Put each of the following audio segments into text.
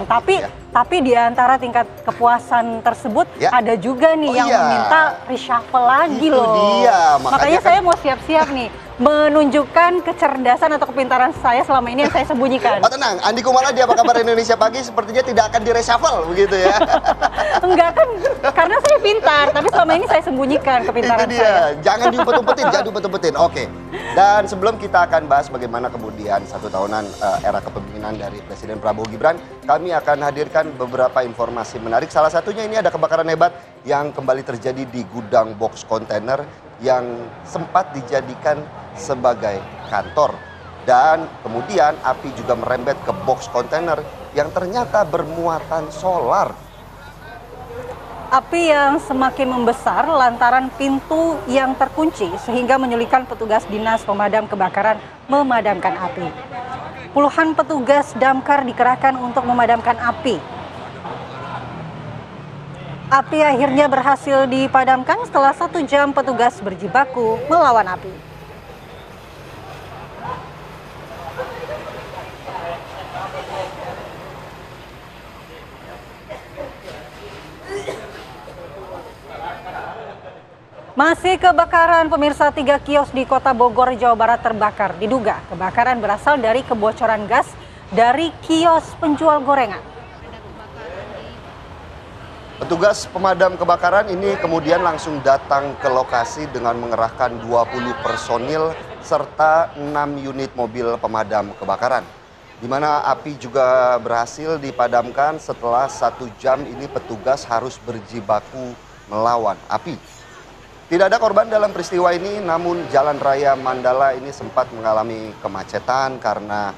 Tapi ya. tapi di antara tingkat kepuasan tersebut Ya. ada juga nih yang meminta reshuffle lagi Itu loh. dia, Makanya kan, saya mau siap-siap nih menunjukkan kecerdasan atau kepintaran saya selama ini yang saya sembunyikan. Oh tenang, Andi Kumala di Apa Kabar Indonesia Pagi sepertinya tidak akan di-reshuffle begitu ya. Enggak kan, karena saya pintar, tapi selama ini saya sembunyikan kepintaran Itu dia, saya. jangan diumpet-umpetin, jangan diumpet-umpetin. Oke. Dan sebelum kita akan bahas bagaimana kemudian 1 tahunan era kepemimpinan dari Presiden Prabowo Gibran, kami akan hadirkan beberapa informasi menarik. Salah satunya ini ada kebakaran hebat yang kembali terjadi di gudang box kontainer yang sempat dijadikan sebagai kantor. Dan kemudian api juga merembet ke box kontainer yang ternyata bermuatan solar. Api yang semakin membesar lantaran pintu yang terkunci sehingga menyulitkan petugas dinas pemadam kebakaran memadamkan api. Puluhan petugas damkar dikerahkan untuk memadamkan api. Api akhirnya berhasil dipadamkan setelah 1 jam petugas berjibaku melawan api. Masih kebakaran, pemirsa, 3 kios di Kota Bogor, Jawa Barat terbakar. Diduga kebakaran berasal dari kebocoran gas dari kios penjual gorengan. Petugas pemadam kebakaran ini kemudian langsung datang ke lokasi dengan mengerahkan 20 personil serta 6 unit mobil pemadam kebakaran. Di mana api juga berhasil dipadamkan setelah 1 jam ini petugas harus berjibaku melawan api. Tidak ada korban dalam peristiwa ini, namun Jalan Raya Mandala ini sempat mengalami kemacetan karena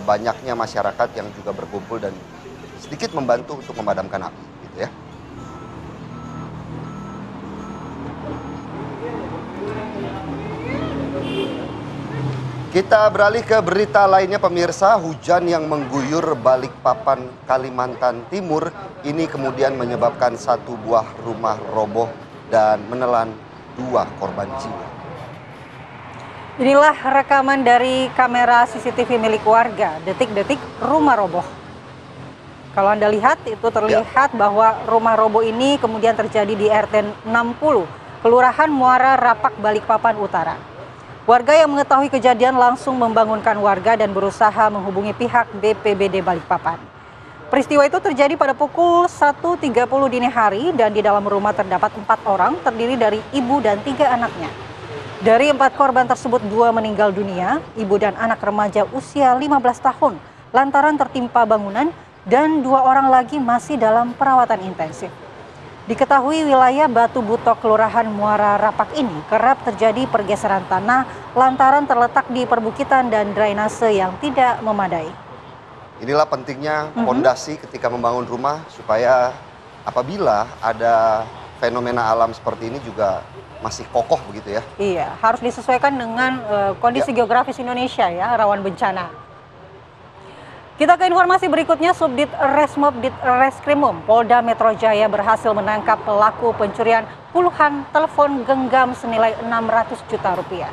banyaknya masyarakat yang juga berkumpul dan sedikit membantu untuk memadamkan api, gitu ya. Kita beralih ke berita lainnya, pemirsa. Hujan yang mengguyur Balikpapan, Kalimantan Timur ini kemudian menyebabkan 1 buah rumah roboh dan menelan 2 korban jiwa. Inilah rekaman dari kamera CCTV milik warga, detik-detik rumah roboh. Kalau Anda lihat, itu terlihat bahwa rumah roboh ini kemudian terjadi di RT 60, Kelurahan Muara Rapak, Balikpapan Utara. Warga yang mengetahui kejadian langsung membangunkan warga dan berusaha menghubungi pihak BPBD Balikpapan. Peristiwa itu terjadi pada pukul 1.30 dini hari dan di dalam rumah terdapat 4 orang terdiri dari ibu dan 3 anaknya. Dari 4 korban tersebut 2 meninggal dunia, ibu dan anak remaja usia 15 tahun lantaran tertimpa bangunan dan 2 orang lagi masih dalam perawatan intensif. Diketahui wilayah Batu Butok Kelurahan Muara Rapak ini kerap terjadi pergeseran tanah lantaran terletak di perbukitan dan drainase yang tidak memadai. Inilah pentingnya fondasi ketika membangun rumah supaya apabila ada fenomena alam seperti ini juga masih kokoh begitu ya. Iya, harus disesuaikan dengan kondisi geografis Indonesia ya, rawan bencana. Kita ke informasi berikutnya, Subdit Resmob Ditreskrimum Polda Metro Jaya berhasil menangkap pelaku pencurian puluhan telepon genggam senilai 600 juta rupiah.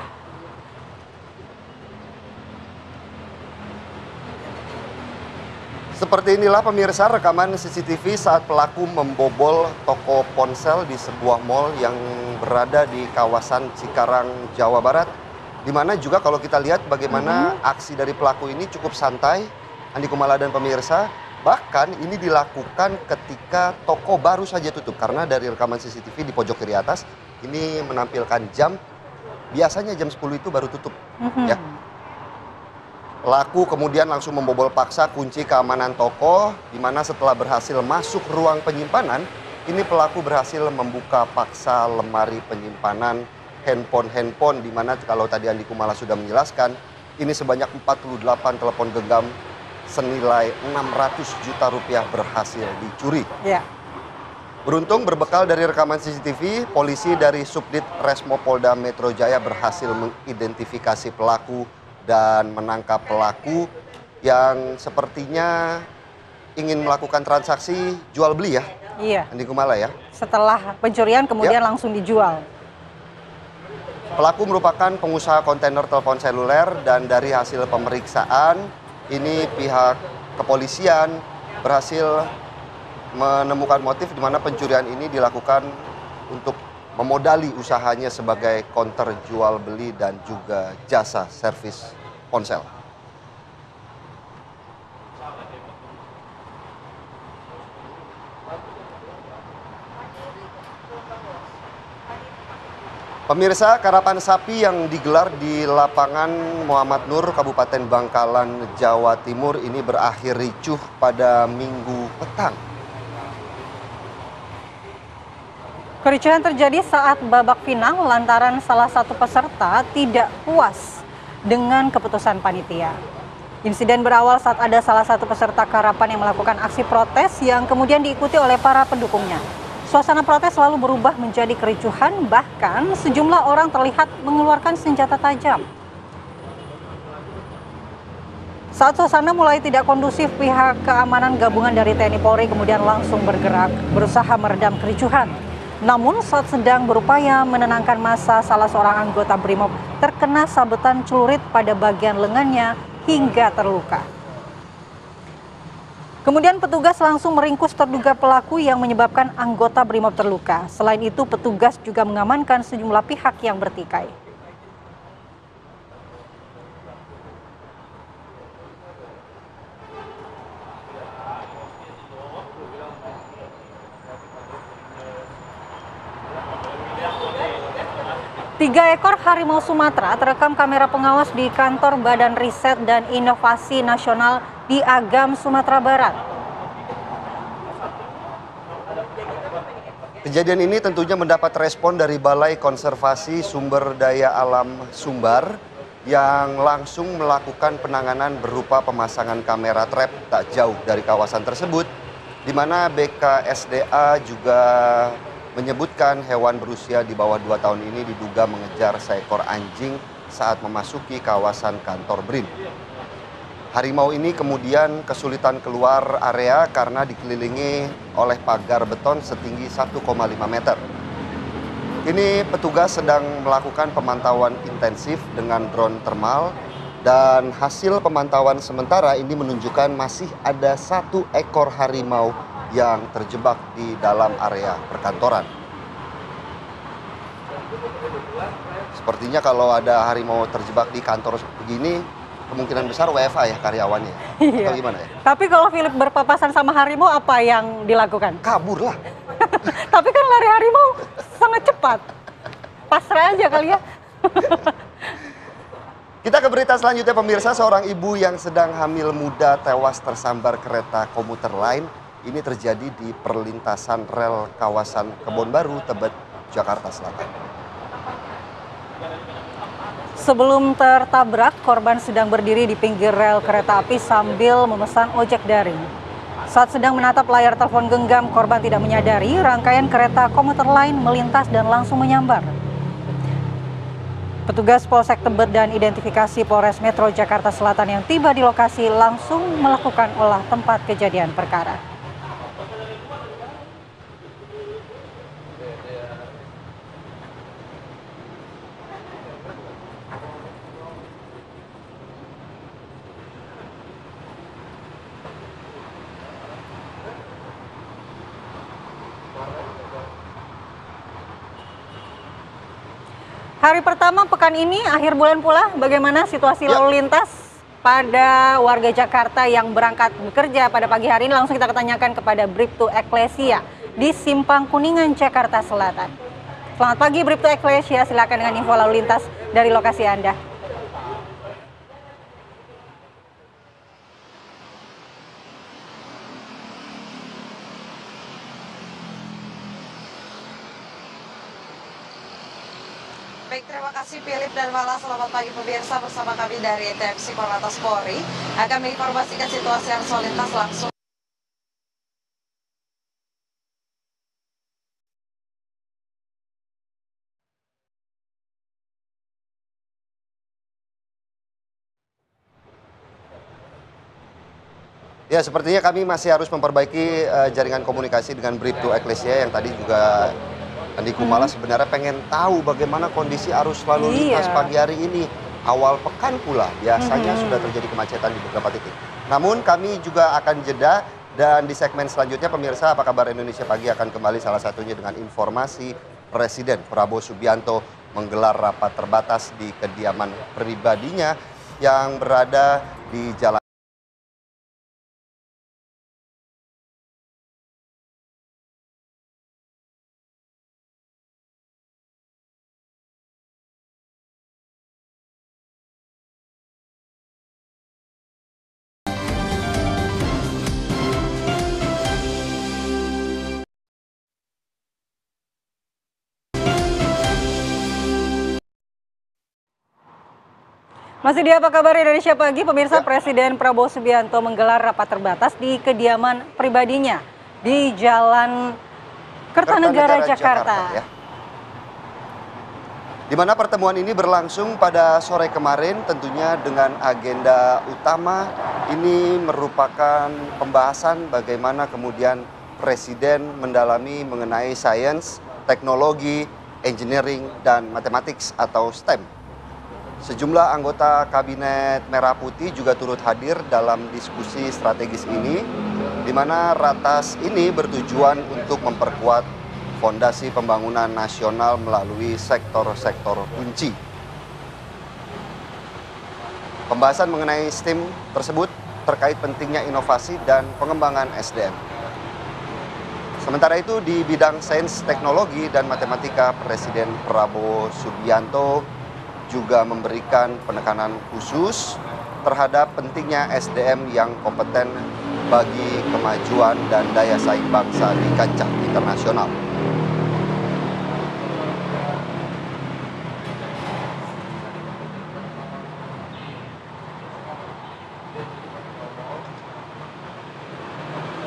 Seperti inilah pemirsa rekaman CCTV saat pelaku membobol toko ponsel di sebuah mal yang berada di kawasan Cikarang, Jawa Barat. Di mana juga kalau kita lihat bagaimana aksi dari pelaku ini cukup santai, Andi Kumala dan pemirsa. Bahkan ini dilakukan ketika toko baru saja tutup. Karena dari rekaman CCTV di pojok kiri atas ini menampilkan jam, biasanya jam 10 itu baru tutup. Ya. Pelaku kemudian langsung membobol paksa kunci keamanan toko, di mana setelah berhasil masuk ruang penyimpanan, ini pelaku berhasil membuka paksa lemari penyimpanan handphone, di mana kalau tadi Andi Kumala sudah menjelaskan, ini sebanyak 48 telepon genggam senilai 600 juta rupiah berhasil dicuri. Ya. Beruntung berbekal dari rekaman CCTV, polisi dari Subdit Resmo Polda Metro Jaya berhasil mengidentifikasi pelaku dan menangkap pelaku yang sepertinya ingin melakukan transaksi jual beli ya. Iya. Andi Kumala ya. Setelah pencurian kemudian langsung dijual. Pelaku merupakan pengusaha kontainer telepon seluler dan dari hasil pemeriksaan ini pihak kepolisian berhasil menemukan motif di mana pencurian ini dilakukan untuk memodali usahanya sebagai counter jual beli dan juga jasa servis ponsel. Pemirsa, karapan sapi yang digelar di lapangan Muhammad Nur, Kabupaten Bangkalan, Jawa Timur ini berakhir ricuh pada Minggu petang. Kericuhan terjadi saat babak final lantaran salah satu peserta tidak puas dengan keputusan panitia. Insiden berawal saat ada salah satu peserta karapan yang melakukan aksi protes yang kemudian diikuti oleh para pendukungnya. Suasana protes lalu berubah menjadi kericuhan, bahkan sejumlah orang terlihat mengeluarkan senjata tajam. Saat suasana mulai tidak kondusif, pihak keamanan gabungan dari TNI Polri kemudian langsung bergerak, berusaha meredam kericuhan. Namun saat sedang berupaya menenangkan massa, salah seorang anggota BRIMOB terkena sabetan celurit pada bagian lengannya hingga terluka. Kemudian petugas langsung meringkus terduga pelaku yang menyebabkan anggota BRIMOB terluka. Selain itu, petugas juga mengamankan sejumlah pihak yang bertikai. Tiga ekor harimau Sumatera terekam kamera pengawas di kantor Badan Riset dan Inovasi Nasional di Agam, Sumatera Barat. Kejadian ini tentunya mendapat respon dari Balai Konservasi Sumber Daya Alam Sumbar yang langsung melakukan penanganan berupa pemasangan kamera trap tak jauh dari kawasan tersebut, di mana BKSDA juga menyebutkan hewan berusia di bawah 2 tahun ini diduga mengejar seekor anjing saat memasuki kawasan kantor BRIN. Harimau ini kemudian kesulitan keluar area karena dikelilingi oleh pagar beton setinggi 1,5 meter. Kini petugas sedang melakukan pemantauan intensif dengan drone thermal dan hasil pemantauan sementara ini menunjukkan masih ada 1 ekor harimau yang terjebak di dalam area perkantoran. Sepertinya kalau ada harimau terjebak di kantor begini, kemungkinan besar WFA ya karyawannya. Iya. Atau gimana ya? Tapi kalau Philip berpapasan sama harimau, apa yang dilakukan? Kabur lah. Tapi kan lari harimau sangat cepat. Pasrah aja kali ya. Kita ke berita selanjutnya pemirsa, seorang ibu yang sedang hamil muda tewas tersambar kereta komuter lain. Ini terjadi di perlintasan rel kawasan Kebon Baru, Tebet, Jakarta Selatan. Sebelum tertabrak, korban sedang berdiri di pinggir rel kereta api sambil memesan ojek daring. Saat sedang menatap layar telepon genggam, korban tidak menyadari rangkaian kereta komuter lain melintas dan langsung menyambar. Petugas Polsek Tebet dan identifikasi Polres Metro Jakarta Selatan yang tiba di lokasi langsung melakukan olah tempat kejadian perkara. Hari pertama pekan ini, akhir bulan pula, bagaimana situasi lalu lintas pada warga Jakarta yang berangkat bekerja pada pagi hari ini? Langsung kita tanyakan kepada Bribtu Eklesia di Simpang Kuningan, Jakarta Selatan. Selamat pagi Bribtu Eklesia, silakan dengan info lalu lintas dari lokasi Anda. Baik, terima kasih Philip dan Mala. Selamat pagi pemirsa, bersama kami dari TMC Korlantas Polri akan menginformasikan situasi arus lalu lintas langsung. Ya, sepertinya kami masih harus memperbaiki jaringan komunikasi dengan Bribtu Eklesia yang tadi juga Andi Kumala sebenarnya pengen tahu bagaimana kondisi arus lalu lintas pagi hari ini. Awal pekan pula biasanya sudah terjadi kemacetan di beberapa titik. Namun kami juga akan jeda, dan di segmen selanjutnya pemirsa Apa Kabar Indonesia Pagi akan kembali salah satunya dengan informasi Presiden Prabowo Subianto menggelar rapat terbatas di kediaman pribadinya yang berada di Jalan. Masih di Apa Kabar Indonesia Pagi, pemirsa, Presiden Prabowo Subianto menggelar rapat terbatas di kediaman pribadinya di Jalan Kertanegara, Jakarta. Di mana pertemuan ini berlangsung pada sore kemarin, tentunya dengan agenda utama ini merupakan pembahasan bagaimana kemudian Presiden mendalami mengenai sains, teknologi, engineering, dan mathematics atau STEM. Sejumlah anggota Kabinet Merah Putih juga turut hadir dalam diskusi strategis ini, di mana ratas ini bertujuan untuk memperkuat fondasi pembangunan nasional melalui sektor-sektor kunci. Pembahasan mengenai STEM tersebut terkait pentingnya inovasi dan pengembangan SDM. Sementara itu di bidang sains, teknologi, dan matematika, Presiden Prabowo Subianto juga memberikan penekanan khusus terhadap pentingnya SDM yang kompeten bagi kemajuan dan daya saing bangsa di kancah internasional.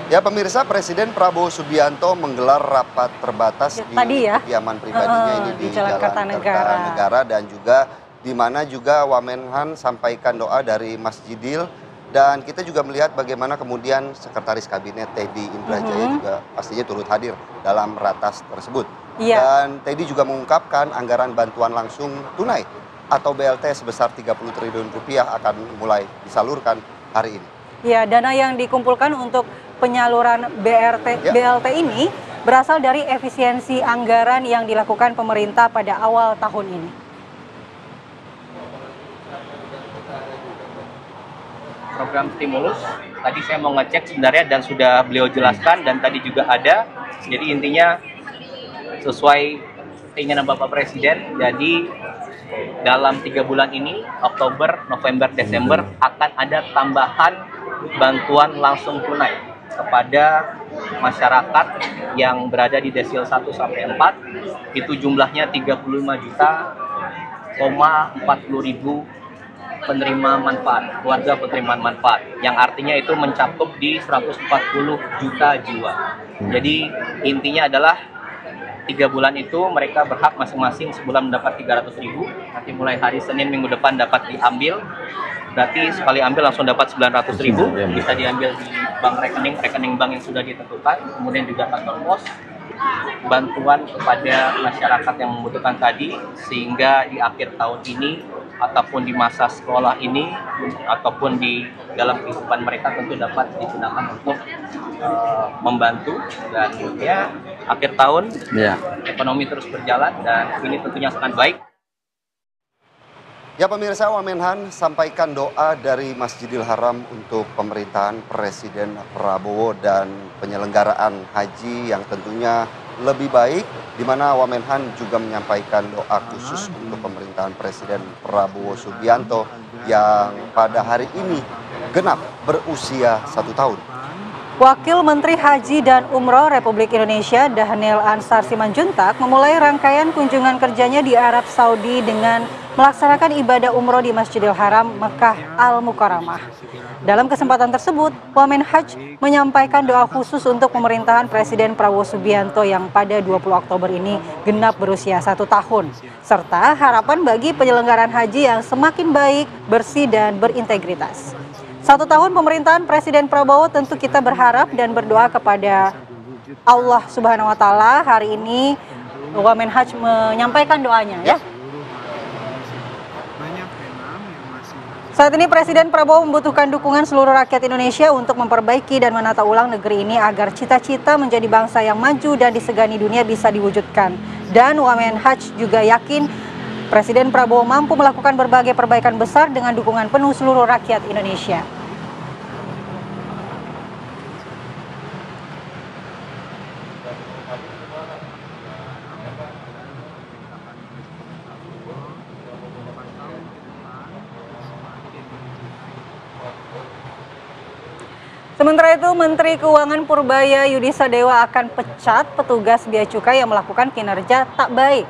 Ya pemirsa, Presiden Prabowo Subianto menggelar rapat terbatas di kediaman pribadinya ini di Jalan Kertanegara, dan juga di mana juga Wamenhan sampaikan doa dari Masjidil, dan kita juga melihat bagaimana kemudian Sekretaris Kabinet Teddy Indrajaya juga pastinya turut hadir dalam ratas tersebut. Dan Teddy juga mengungkapkan anggaran bantuan langsung tunai atau BLT sebesar 30 triliun rupiah akan mulai disalurkan hari ini. Ya, dana yang dikumpulkan untuk penyaluran BLT ini berasal dari efisiensi anggaran yang dilakukan pemerintah pada awal tahun ini. Program stimulus, tadi saya mau ngecek sebenarnya dan sudah beliau jelaskan dan tadi juga ada. Jadi intinya sesuai keinginan Bapak Presiden, jadi dalam 3 bulan ini, Oktober, November, Desember, akan ada tambahan bantuan langsung tunai kepada masyarakat yang berada di desil 1 sampai 4, itu jumlahnya 35.040.000 penerima manfaat, keluarga penerima manfaat, yang artinya itu mencakup di 140 juta jiwa. Jadi intinya adalah 3 bulan itu mereka berhak masing-masing sebulan mendapat 300.000, nanti mulai hari Senin minggu depan dapat diambil. Berarti sekali ambil langsung dapat 900.000, bisa diambil di bank rekening bank yang sudah ditentukan, kemudian juga kantor pos, bantuan kepada masyarakat yang membutuhkan tadi, sehingga di akhir tahun ini, ataupun di masa sekolah ini, ataupun di dalam kehidupan mereka tentu dapat digunakan untuk membantu, dan ya akhir tahun ekonomi terus berjalan, dan ini tentunya sangat baik. Ya pemirsa, Wamenhan sampaikan doa dari Masjidil Haram untuk pemerintahan Presiden Prabowo dan penyelenggaraan haji yang tentunya lebih baik, di mana Wamenhan juga menyampaikan doa khusus untuk pemerintahan Presiden Prabowo Subianto yang pada hari ini genap berusia 1 tahun. Wakil Menteri Haji dan Umroh Republik Indonesia Dhanil Ansar Simanjuntak memulai rangkaian kunjungan kerjanya di Arab Saudi dengan melaksanakan ibadah umroh di Masjidil Haram Mekah Al-Mukarramah. Dalam kesempatan tersebut, Wamen Haj menyampaikan doa khusus untuk pemerintahan Presiden Prabowo Subianto yang pada 20 Oktober ini genap berusia 1 tahun, serta harapan bagi penyelenggaraan haji yang semakin baik, bersih, dan berintegritas. 1 tahun pemerintahan Presiden Prabowo, tentu kita berharap dan berdoa kepada Allah Subhanahu wa Ta'ala. Hari ini Wamen Haj menyampaikan doanya ya. Saat ini Presiden Prabowo membutuhkan dukungan seluruh rakyat Indonesia untuk memperbaiki dan menata ulang negeri ini agar cita-cita menjadi bangsa yang maju dan disegani dunia bisa diwujudkan. Dan Wamenhaj juga yakin Presiden Prabowo mampu melakukan berbagai perbaikan besar dengan dukungan penuh seluruh rakyat Indonesia. Sementara itu, Menteri Keuangan Purbaya Yudi Sadewa akan pecat petugas Bea Cukai yang melakukan kinerja tak baik.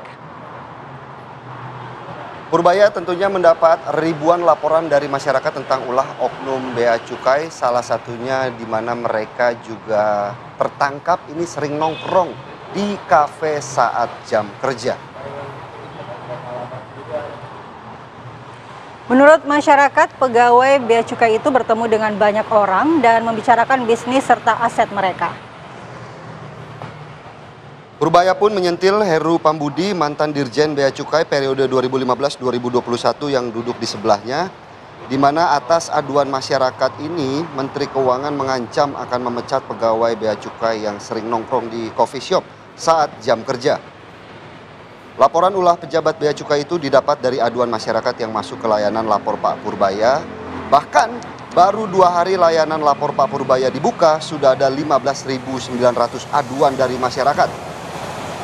Purbaya tentunya mendapat ribuan laporan dari masyarakat tentang ulah oknum Bea Cukai, salah satunya di mana mereka juga tertangkap ini sering nongkrong di kafe saat jam kerja. Menurut masyarakat, pegawai Bea Cukai itu bertemu dengan banyak orang dan membicarakan bisnis serta aset mereka. Purbaya pun menyentil Heru Pambudi, mantan Dirjen Bea Cukai periode 2015-2021 yang duduk di sebelahnya, di mana atas aduan masyarakat ini, Menteri Keuangan mengancam akan memecat pegawai Bea Cukai yang sering nongkrong di coffee shop saat jam kerja. Laporan ulah pejabat Bea Cukai itu didapat dari aduan masyarakat yang masuk ke layanan lapor Pak Purbaya. Bahkan baru 2 hari layanan lapor Pak Purbaya dibuka, sudah ada 15.900 aduan dari masyarakat.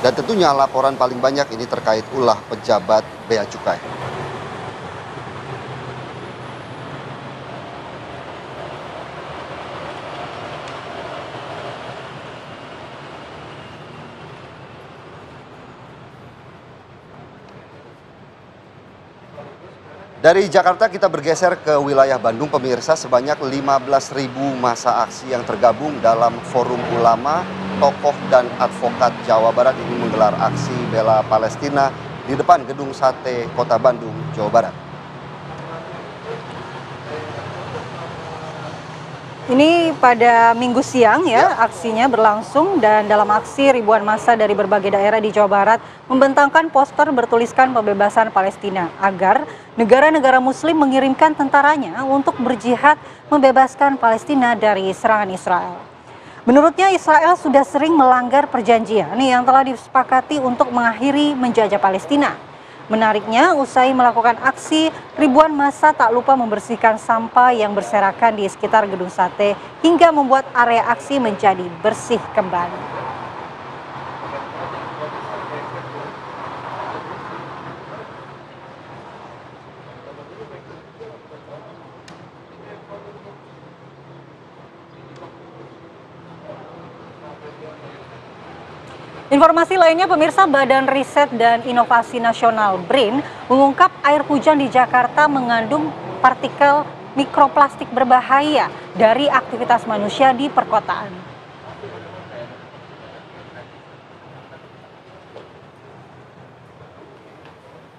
Dan tentunya laporan paling banyak ini terkait ulah pejabat Bea Cukai. Dari Jakarta kita bergeser ke wilayah Bandung, pemirsa. Sebanyak 15.000 massa aksi yang tergabung dalam Forum Ulama, Tokoh dan Advokat Jawa Barat ini menggelar aksi bela Palestina di depan Gedung Sate Kota Bandung, Jawa Barat. Ini pada Minggu siang ya, aksinya berlangsung dan dalam aksi ribuan massa dari berbagai daerah di Jawa Barat membentangkan poster bertuliskan pembebasan Palestina agar negara-negara muslim mengirimkan tentaranya untuk berjihad membebaskan Palestina dari serangan Israel. Menurutnya Israel sudah sering melanggar perjanjian yang telah disepakati untuk mengakhiri menjajah Palestina. Menariknya, usai melakukan aksi, ribuan massa tak lupa membersihkan sampah yang berserakan di sekitar Gedung Sate hingga membuat area aksi menjadi bersih kembali. Informasi lainnya, pemirsa, Badan Riset dan Inovasi Nasional BRIN mengungkap air hujan di Jakarta mengandung partikel mikroplastik berbahaya dari aktivitas manusia di perkotaan.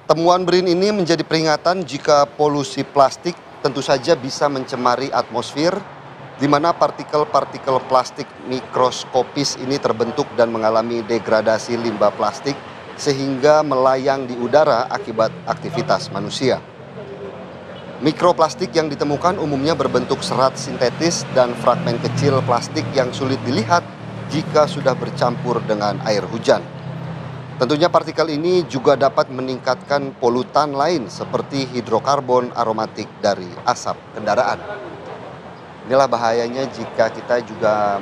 Temuan BRIN ini menjadi peringatan jika polusi plastik tentu saja bisa mencemari atmosfer, di mana partikel-partikel plastik mikroskopis ini terbentuk dan mengalami degradasi limbah plastik sehingga melayang di udara akibat aktivitas manusia. Mikroplastik yang ditemukan umumnya berbentuk serat sintetis dan fragmen kecil plastik yang sulit dilihat jika sudah bercampur dengan air hujan. Tentunya partikel ini juga dapat meningkatkan polutan lain seperti hidrokarbon aromatik dari asap kendaraan. Inilah bahayanya jika kita juga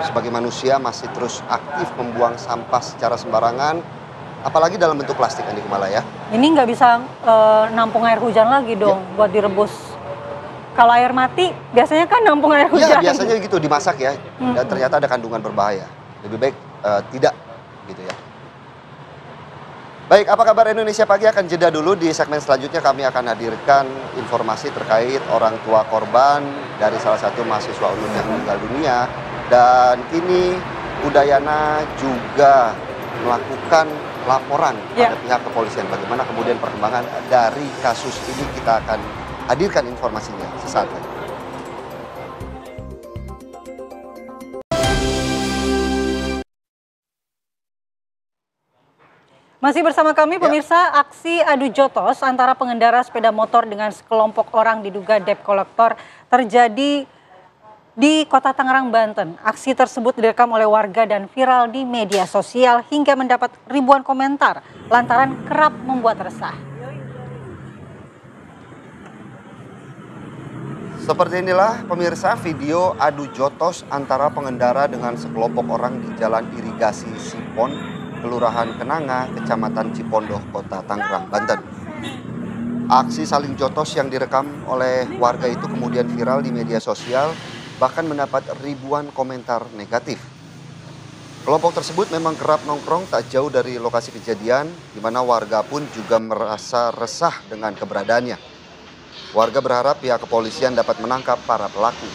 sebagai manusia masih terus aktif membuang sampah secara sembarangan, apalagi dalam bentuk plastik, Andi Kumala ya. Ini nggak bisa nampung air hujan lagi dong buat direbus. Kalau air mati biasanya kan nampung air hujan. Ya biasanya gitu dimasak ya, dan ternyata ada kandungan berbahaya. Lebih baik tidak gitu ya. Baik, apa kabar Indonesia Pagi akan jeda dulu. Di segmen selanjutnya kami akan hadirkan informasi terkait orang tua korban dari salah satu mahasiswa UNUR yang meninggal dunia. Dan kini Udayana juga melakukan laporan pada pihak kepolisian. Bagaimana kemudian perkembangan dari kasus ini, kita akan hadirkan informasinya sesaat lagi. Masih bersama kami pemirsa, aksi adu jotos antara pengendara sepeda motor dengan sekelompok orang diduga debt collector terjadi di Kota Tangerang, Banten. Aksi tersebut direkam oleh warga dan viral di media sosial hingga mendapat ribuan komentar lantaran kerap membuat resah. Seperti inilah pemirsa video adu jotos antara pengendara dengan sekelompok orang di Jalan Irigasi Sipon, Kelurahan Kenanga, Kecamatan Cipondoh, Kota Tangerang, Banten. Aksi saling jotos yang direkam oleh warga itu kemudian viral di media sosial, bahkan mendapat ribuan komentar negatif. Kelompok tersebut memang kerap nongkrong tak jauh dari lokasi kejadian, di mana warga pun juga merasa resah dengan keberadaannya. Warga berharap pihak kepolisian dapat menangkap para pelaku.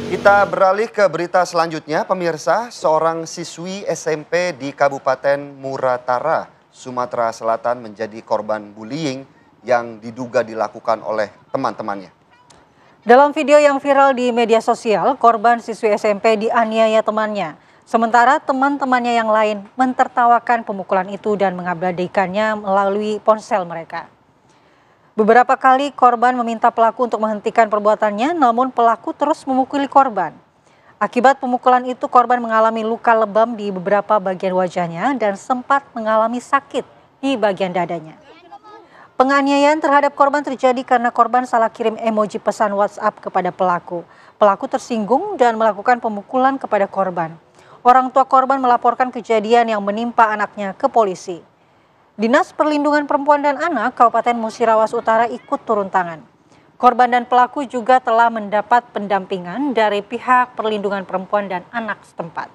Kita beralih ke berita selanjutnya, pemirsa. Seorang siswi SMP di Kabupaten Muratara, Sumatera Selatan menjadi korban bullying yang diduga dilakukan oleh teman-temannya. Dalam video yang viral di media sosial, korban siswi SMP dianiaya temannya. Sementara teman-temannya yang lain mentertawakan pemukulan itu dan mengabadikannya melalui ponsel mereka. Beberapa kali korban meminta pelaku untuk menghentikan perbuatannya, namun pelaku terus memukuli korban. Akibat pemukulan itu, korban mengalami luka lebam di beberapa bagian wajahnya dan sempat mengalami sakit di bagian dadanya. Penganiayaan terhadap korban terjadi karena korban salah kirim emoji pesan WhatsApp kepada pelaku. Pelaku tersinggung dan melakukan pemukulan kepada korban. Orang tua korban melaporkan kejadian yang menimpa anaknya ke polisi. Dinas Perlindungan Perempuan dan Anak Kabupaten Musirawas Utara ikut turun tangan. Korban dan pelaku juga telah mendapat pendampingan dari pihak Perlindungan Perempuan dan Anak setempat.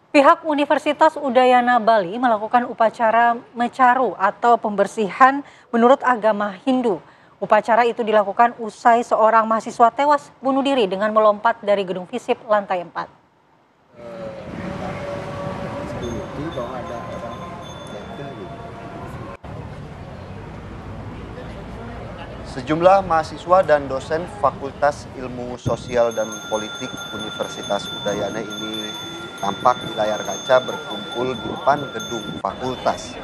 Pihak Universitas Udayana Bali melakukan upacara mecaru atau pembersihan menurut agama Hindu. Upacara itu dilakukan usai seorang mahasiswa tewas bunuh diri dengan melompat dari gedung FISIP lantai 4. Sejumlah mahasiswa dan dosen Fakultas Ilmu Sosial dan Politik Universitas Udayana ini tampak di layar kaca berkumpul di depan gedung fakultas.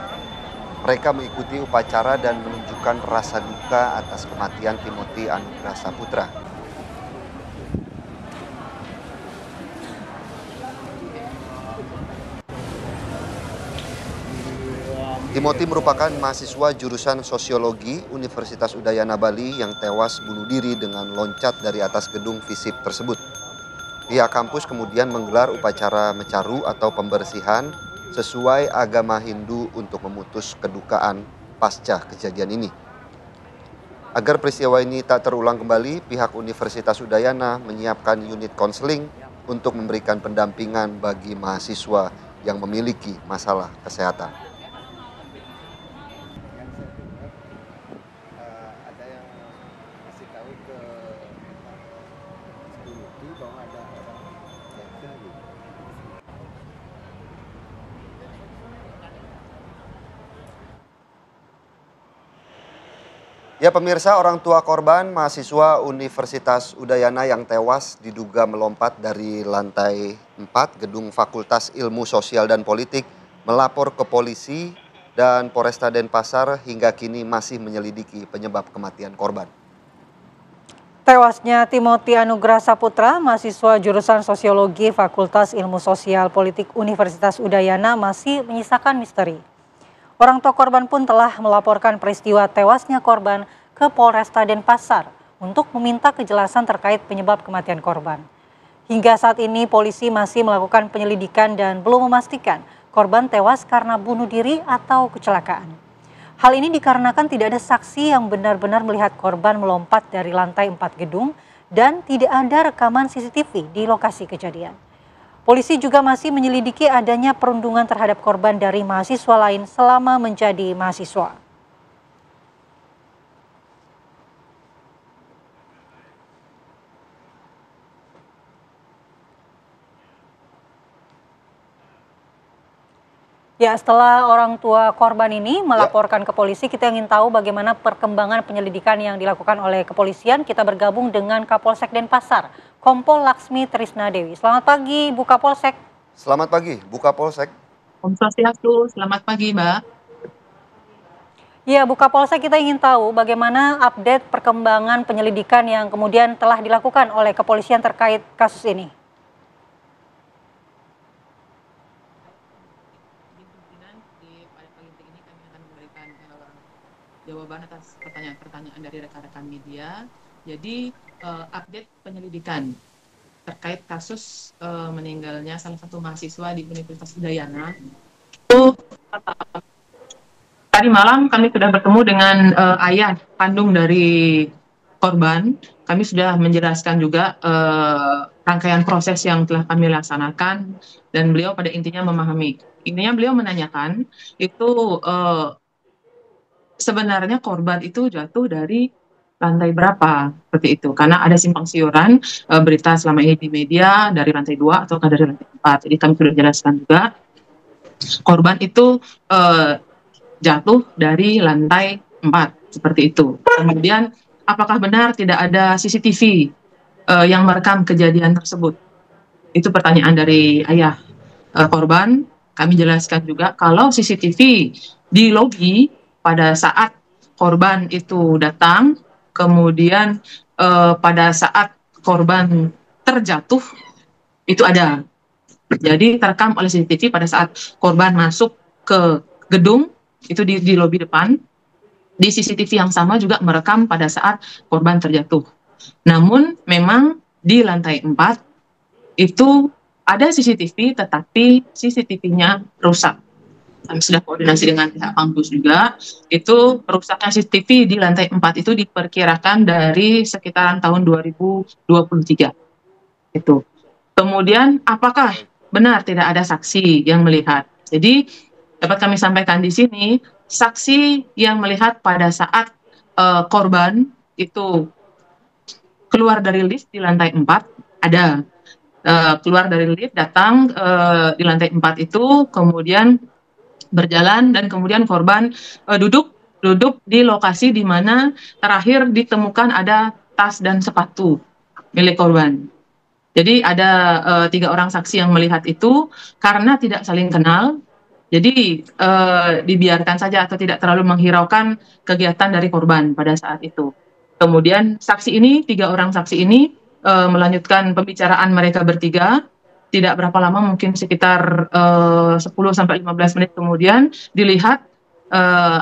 Mereka mengikuti upacara dan menunjukkan rasa duka atas kematian Timothy Anugrah Saputra. Timothy merupakan mahasiswa jurusan Sosiologi Universitas Udayana Bali yang tewas bunuh diri dengan loncat dari atas gedung FISIP tersebut. Pihak kampus kemudian menggelar upacara mecaru atau pembersihan sesuai agama Hindu untuk memutus kedukaan pasca kejadian ini. Agar peristiwa ini tak terulang kembali, pihak Universitas Udayana menyiapkan unit konseling untuk memberikan pendampingan bagi mahasiswa yang memiliki masalah kesehatan. Ya pemirsa, orang tua korban mahasiswa Universitas Udayana yang tewas diduga melompat dari lantai 4 gedung Fakultas Ilmu Sosial dan Politik melapor ke polisi dan Polresta Denpasar hingga kini masih menyelidiki penyebab kematian korban. Tewasnya Timothy Anugrah Saputra, mahasiswa jurusan Sosiologi Fakultas Ilmu Sosial Politik Universitas Udayana masih menyisakan misteri. Orang tua korban pun telah melaporkan peristiwa tewasnya korban ke Polresta Denpasar untuk meminta kejelasan terkait penyebab kematian korban. Hingga saat ini polisi masih melakukan penyelidikan dan belum memastikan korban tewas karena bunuh diri atau kecelakaan. Hal ini dikarenakan tidak ada saksi yang benar-benar melihat korban melompat dari lantai 4 gedung dan tidak ada rekaman CCTV di lokasi kejadian. Polisi juga masih menyelidiki adanya perundungan terhadap korban dari mahasiswa lain selama menjadi mahasiswa. Ya, setelah orang tua korban ini melaporkan ke polisi, kita ingin tahu bagaimana perkembangan penyelidikan yang dilakukan oleh kepolisian. Kita bergabung dengan Kapolsek Denpasar, Kompol Laksmi Trisna Dewi. Selamat pagi, Bu Kapolsek. Selamat pagi, Bu Kapolsek. Om Swastiastu, selamat pagi Mbak. Ya, Bu Kapolsek, kita ingin tahu bagaimana update perkembangan penyelidikan yang kemudian telah dilakukan oleh kepolisian terkait kasus ini. Pada pagi ini kami akan memberikan jawaban atas pertanyaan-pertanyaan dari rekan-rekan media. Jadi update penyelidikan terkait kasus meninggalnya salah satu mahasiswa di Universitas Udayana. Tadi malam kami sudah bertemu dengan ayah kandung dari korban. Kami sudah menjelaskan juga rangkaian proses yang telah kami laksanakan dan beliau pada intinya memahami. Intinya beliau menanyakan itu sebenarnya korban itu jatuh dari lantai berapa seperti itu, karena ada simpang siuran berita selama ini di media dari lantai 2 atau dari lantai 4. Jadi kami sudah jelaskan juga korban itu jatuh dari lantai 4 seperti itu. Kemudian apakah benar tidak ada CCTV yang merekam kejadian tersebut? Itu pertanyaan dari ayah korban. Kami jelaskan juga kalau CCTV di lobi pada saat korban itu datang, kemudian pada saat korban terjatuh itu ada. Jadi terekam oleh CCTV pada saat korban masuk ke gedung itu di lobi depan. Di CCTV yang sama juga merekam pada saat korban terjatuh. Namun memang di lantai 4 itu ada CCTV, tetapi CCTV-nya rusak. Kami sudah koordinasi dengan pihak kampus juga. Itu rusaknya CCTV di lantai 4 itu diperkirakan dari sekitaran tahun 2023. Itu. Kemudian apakah benar tidak ada saksi yang melihat? Jadi dapat kami sampaikan di sini, saksi yang melihat pada saat korban itu keluar dari lift di lantai 4 ada. Keluar dari lift, datang di lantai 4 itu, kemudian berjalan dan kemudian korban duduk di lokasi di mana terakhir ditemukan ada tas dan sepatu milik korban. Jadi ada 3 orang saksi yang melihat itu karena tidak saling kenal. Jadi dibiarkan saja atau tidak terlalu menghiraukan kegiatan dari korban pada saat itu. Kemudian saksi ini, 3 orang saksi ini melanjutkan pembicaraan mereka bertiga. Tidak berapa lama, mungkin sekitar 10-15 menit kemudian dilihat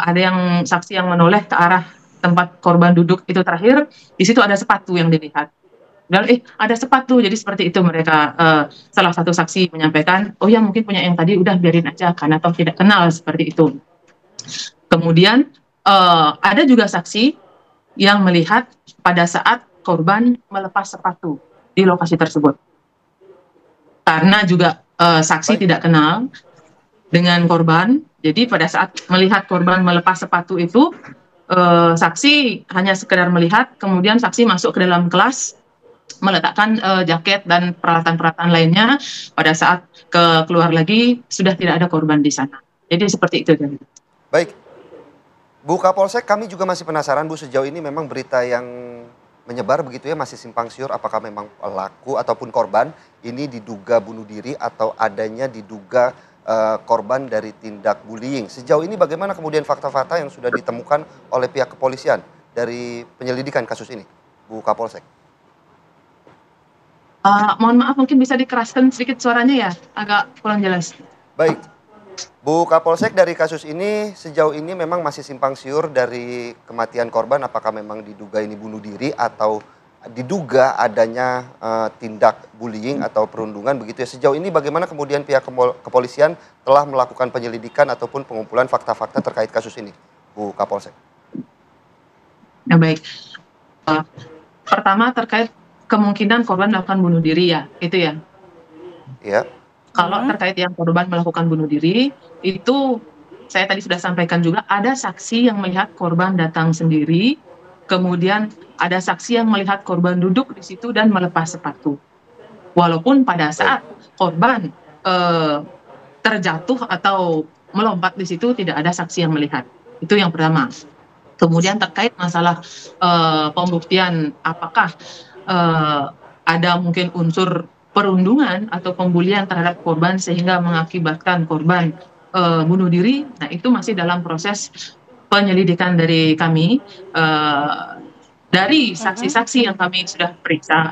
ada yang saksi yang menoleh ke arah tempat korban duduk itu terakhir. Di situ ada sepatu yang dilihat. Dan ada sepatu, jadi seperti itu mereka salah satu saksi menyampaikan, oh ya mungkin punya yang tadi, udah biarin aja karena toh tidak kenal seperti itu. Kemudian ada juga saksi yang melihat pada saat korban melepas sepatu di lokasi tersebut. Karena juga saksi tidak kenal dengan korban, jadi pada saat melihat korban melepas sepatu itu, saksi hanya sekedar melihat, kemudian saksi masuk ke dalam kelas, meletakkan jaket dan peralatan-peralatan lainnya. Pada saat keluar lagi sudah tidak ada korban di sana. Jadi seperti itu. Baik, Bu Kapolsek, kami juga masih penasaran Bu, sejauh ini memang berita yang menyebar begitu ya, masih simpang siur apakah memang pelaku ataupun korban ini diduga bunuh diri atau adanya diduga korban dari tindak bullying. Sejauh ini bagaimana kemudian fakta-fakta yang sudah ditemukan oleh pihak kepolisian dari penyelidikan kasus ini, Bu Kapolsek? Mohon maaf, mungkin bisa dikeraskan sedikit suaranya ya, agak kurang jelas. Baik, Bu Kapolsek, dari kasus ini sejauh ini memang masih simpang siur dari kematian korban, apakah memang diduga ini bunuh diri atau diduga adanya tindak bullying atau perundungan begitu ya. Sejauh ini bagaimana kemudian pihak kepolisian telah melakukan penyelidikan ataupun pengumpulan fakta-fakta terkait kasus ini, Bu Kapolsek? Ya baik, pertama terkait kemungkinan korban melakukan bunuh diri ya, itu ya. Ya. Kalau terkait yang korban melakukan bunuh diri, itu saya tadi sudah sampaikan juga ada saksi yang melihat korban datang sendiri, kemudian ada saksi yang melihat korban duduk di situ dan melepas sepatu. Walaupun pada Baik. saat korban terjatuh atau melompat di situ tidak ada saksi yang melihat. Itu yang pertama. Kemudian terkait masalah pembuktian apakah ada mungkin unsur perundungan atau pembulian terhadap korban sehingga mengakibatkan korban bunuh diri, nah itu masih dalam proses penyelidikan dari kami. Dari saksi-saksi yang kami sudah periksa,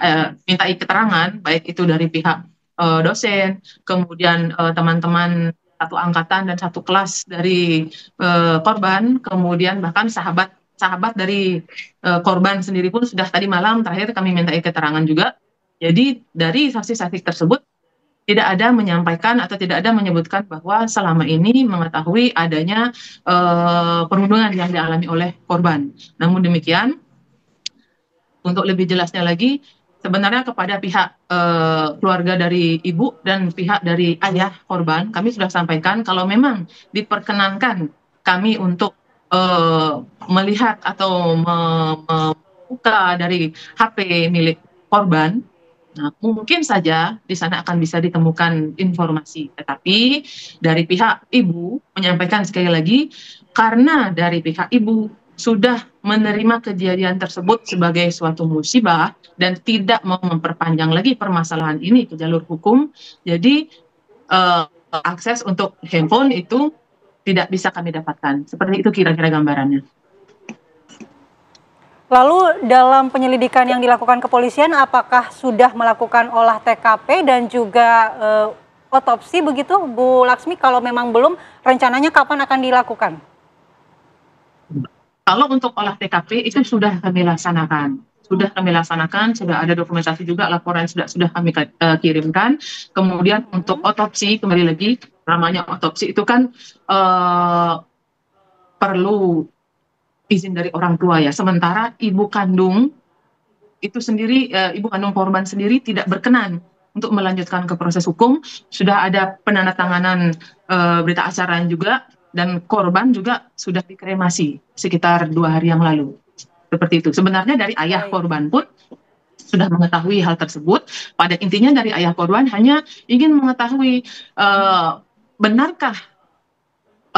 mintai keterangan, baik itu dari pihak dosen, kemudian teman-teman satu angkatan dan satu kelas dari korban, kemudian bahkan sahabat dari korban sendiri pun sudah tadi malam terakhir kami mintai keterangan juga. Jadi dari saksi-saksi tersebut tidak ada menyampaikan atau tidak ada menyebutkan bahwa selama ini mengetahui adanya perundungan yang dialami oleh korban. Namun demikian, untuk lebih jelasnya lagi, sebenarnya kepada pihak keluarga dari ibu dan pihak dari ayah korban, kami sudah sampaikan kalau memang diperkenankan kami untuk melihat atau membuka dari HP milik korban. Nah, mungkin saja di sana akan bisa ditemukan informasi. Tetapi dari pihak ibu menyampaikan sekali lagi, karena dari pihak ibu sudah menerima kejadian tersebut sebagai suatu musibah dan tidak mau memperpanjang lagi permasalahan ini ke jalur hukum, jadi akses untuk handphone itu tidak bisa kami dapatkan. Seperti itu kira-kira gambarannya. Lalu dalam penyelidikan yang dilakukan kepolisian, apakah sudah melakukan olah TKP dan juga otopsi begitu, Bu Laksmi? Kalau memang belum, rencananya kapan akan dilakukan? Kalau untuk olah TKP itu sudah kami laksanakan. Sudah ada dokumentasi juga, laporan sudah kami kirimkan. Kemudian untuk otopsi, kembali lagi, namanya otopsi itu kan perlu izin dari orang tua ya. Sementara ibu kandung itu sendiri, ibu kandung korban sendiri tidak berkenan untuk melanjutkan ke proses hukum. Sudah ada penandatanganan berita acara juga, dan korban juga sudah dikremasi sekitar 2 hari yang lalu. Seperti itu. Sebenarnya dari ayah korban pun sudah mengetahui hal tersebut. Pada intinya dari ayah korban hanya ingin mengetahui benarkah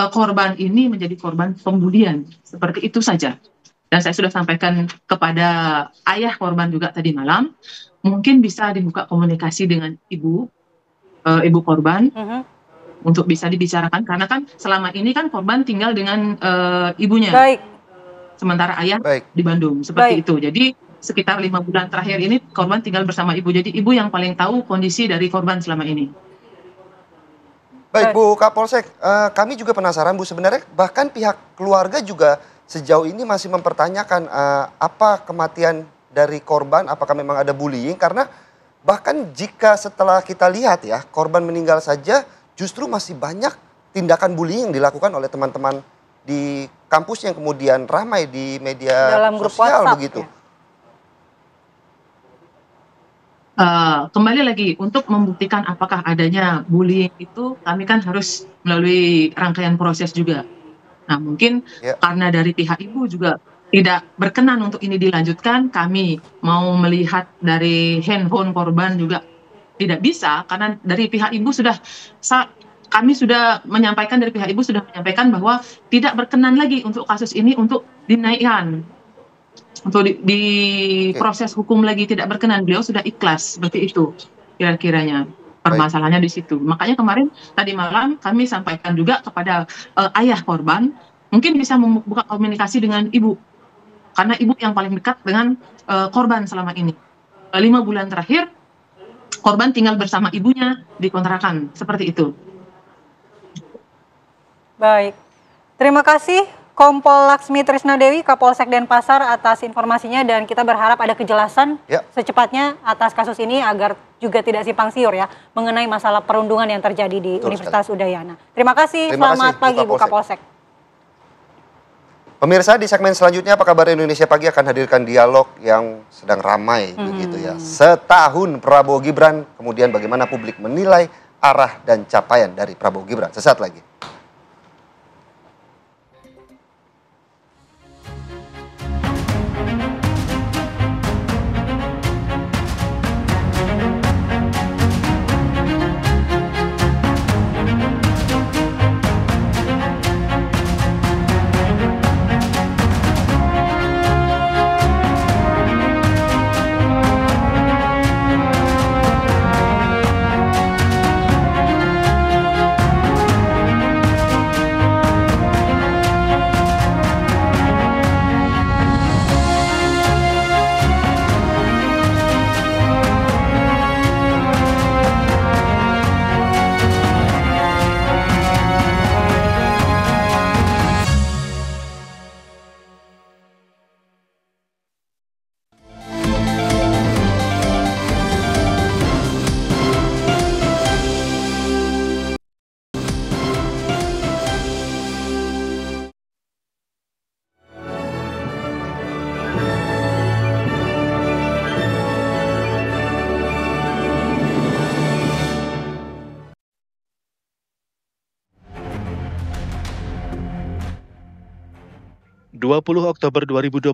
korban ini menjadi korban pembulian. Seperti itu saja. Dan saya sudah sampaikan kepada ayah korban juga tadi malam, mungkin bisa dibuka komunikasi dengan ibu korban untuk bisa dibicarakan, karena kan selama ini kan korban tinggal dengan ibunya. Baik. Sementara ayah di Bandung, seperti itu. Jadi sekitar 5 bulan terakhir ini korban tinggal bersama ibu. Jadi ibu yang paling tahu kondisi dari korban selama ini. Baik, Bu Kapolsek, kami juga penasaran Bu, sebenarnya bahkan pihak keluarga juga sejauh ini masih mempertanyakan apa kematian dari korban, apakah memang ada bullying, karena bahkan jika setelah kita lihat ya, korban meninggal saja justru masih banyak tindakan bullying yang dilakukan oleh teman-teman di kampus yang kemudian ramai di media dalam grup sosial WhatsApp, begitu. Ya? Kembali lagi, untuk membuktikan apakah adanya bullying itu kami kan harus melalui rangkaian proses juga. Nah mungkin karena dari pihak ibu juga tidak berkenan untuk ini dilanjutkan, kami mau melihat dari handphone korban juga tidak bisa, karena dari pihak ibu kami sudah menyampaikan, dari pihak ibu sudah menyampaikan bahwa tidak berkenan lagi untuk kasus ini untuk dinaikkan, untuk di proses hukum lagi, tidak berkenan. Beliau sudah ikhlas, seperti itu kira-kiranya permasalahannya di situ. Makanya kemarin tadi malam kami sampaikan juga kepada ayah korban, mungkin bisa membuka komunikasi dengan ibu, karena ibu yang paling dekat dengan korban selama ini. 5 bulan terakhir korban tinggal bersama ibunya di kontrakan, seperti itu. Baik, terima kasih Kompol Laksmi Trisnadewi, Kapolsek Denpasar atas informasinya, dan kita berharap ada kejelasan secepatnya atas kasus ini agar juga tidak simpang siur ya mengenai masalah perundungan yang terjadi di Universitas Udayana. Terima kasih, selamat pagi Bu Kapolsek. Pemirsa, di segmen selanjutnya Apa Kabar Indonesia Pagi akan hadirkan dialog yang sedang ramai begitu ya. Setahun Prabowo Gibran, kemudian bagaimana publik menilai arah dan capaian dari Prabowo Gibran. Sesaat lagi. (20 Oktober 2025)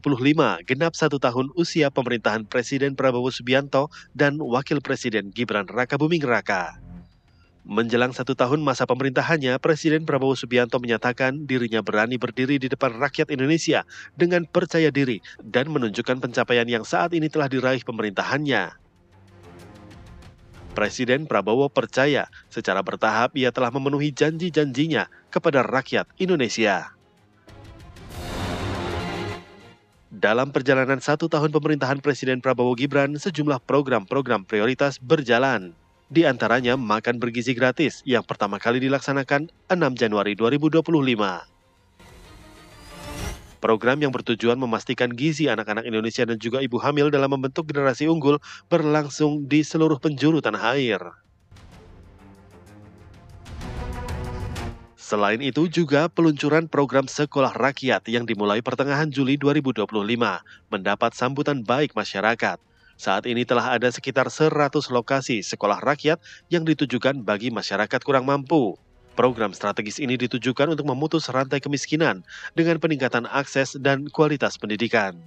genap 1 tahun usia pemerintahan Presiden Prabowo Subianto dan Wakil Presiden Gibran Rakabuming Raka. Menjelang 1 tahun masa pemerintahannya, Presiden Prabowo Subianto menyatakan dirinya berani berdiri di depan rakyat Indonesia dengan percaya diri dan menunjukkan pencapaian yang saat ini telah diraih pemerintahannya. Presiden Prabowo percaya secara bertahap ia telah memenuhi janji-janjinya kepada rakyat Indonesia. Dalam perjalanan 1 tahun pemerintahan Presiden Prabowo Gibran, sejumlah program-program prioritas berjalan. Di antaranya makan bergizi gratis yang pertama kali dilaksanakan 6 Januari 2025. Program yang bertujuan memastikan gizi anak-anak Indonesia dan juga ibu hamil dalam membentuk generasi unggul berlangsung di seluruh penjuru tanah air. Selain itu juga peluncuran program Sekolah Rakyat yang dimulai pertengahan Juli 2025 mendapat sambutan baik masyarakat. Saat ini telah ada sekitar 100 lokasi sekolah rakyat yang ditujukan bagi masyarakat kurang mampu. Program strategis ini ditujukan untuk memutus rantai kemiskinan dengan peningkatan akses dan kualitas pendidikan.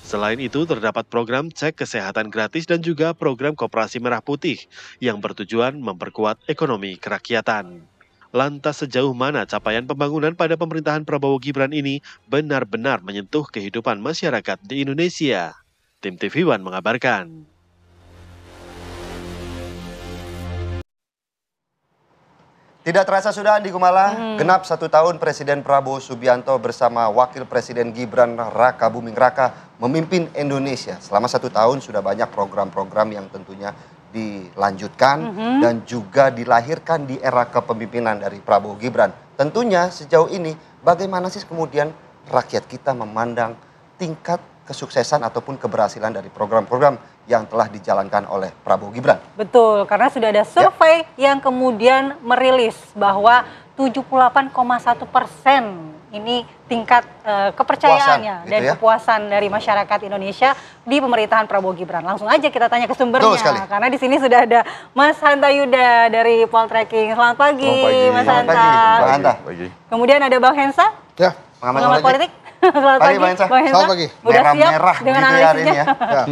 Selain itu, terdapat program cek kesehatan gratis dan juga program Koperasi Merah Putih yang bertujuan memperkuat ekonomi kerakyatan. Lantas sejauh mana capaian pembangunan pada pemerintahan Prabowo Gibran ini benar-benar menyentuh kehidupan masyarakat di Indonesia? Tim TV One mengabarkan. Tidak terasa sudah Andi Gumala, genap 1 tahun Presiden Prabowo Subianto bersama Wakil Presiden Gibran Rakabuming Raka memimpin Indonesia. Selama 1 tahun sudah banyak program-program yang tentunya dilanjutkan dan juga dilahirkan di era kepemimpinan dari Prabowo Gibran. Tentunya sejauh ini bagaimana sih kemudian rakyat kita memandang tingkat kesuksesan ataupun keberhasilan dari program-program yang telah dijalankan oleh Prabowo Gibran. Betul, karena sudah ada survei yang kemudian merilis bahwa 78,1% ini tingkat kepercayaannya dan kepuasan dari masyarakat Indonesia di pemerintahan Prabowo Gibran. Langsung aja kita tanya ke sumbernya, karena di sini sudah ada Mas Hanta Yuda dari Poltreking. Selamat pagi, Mas Hanta. Kemudian ada Bang Hensa, pengamat politik. Selamat pagi, Bang Hensa. Selamat pagi. Udah siap dengan analisisnya. Ya.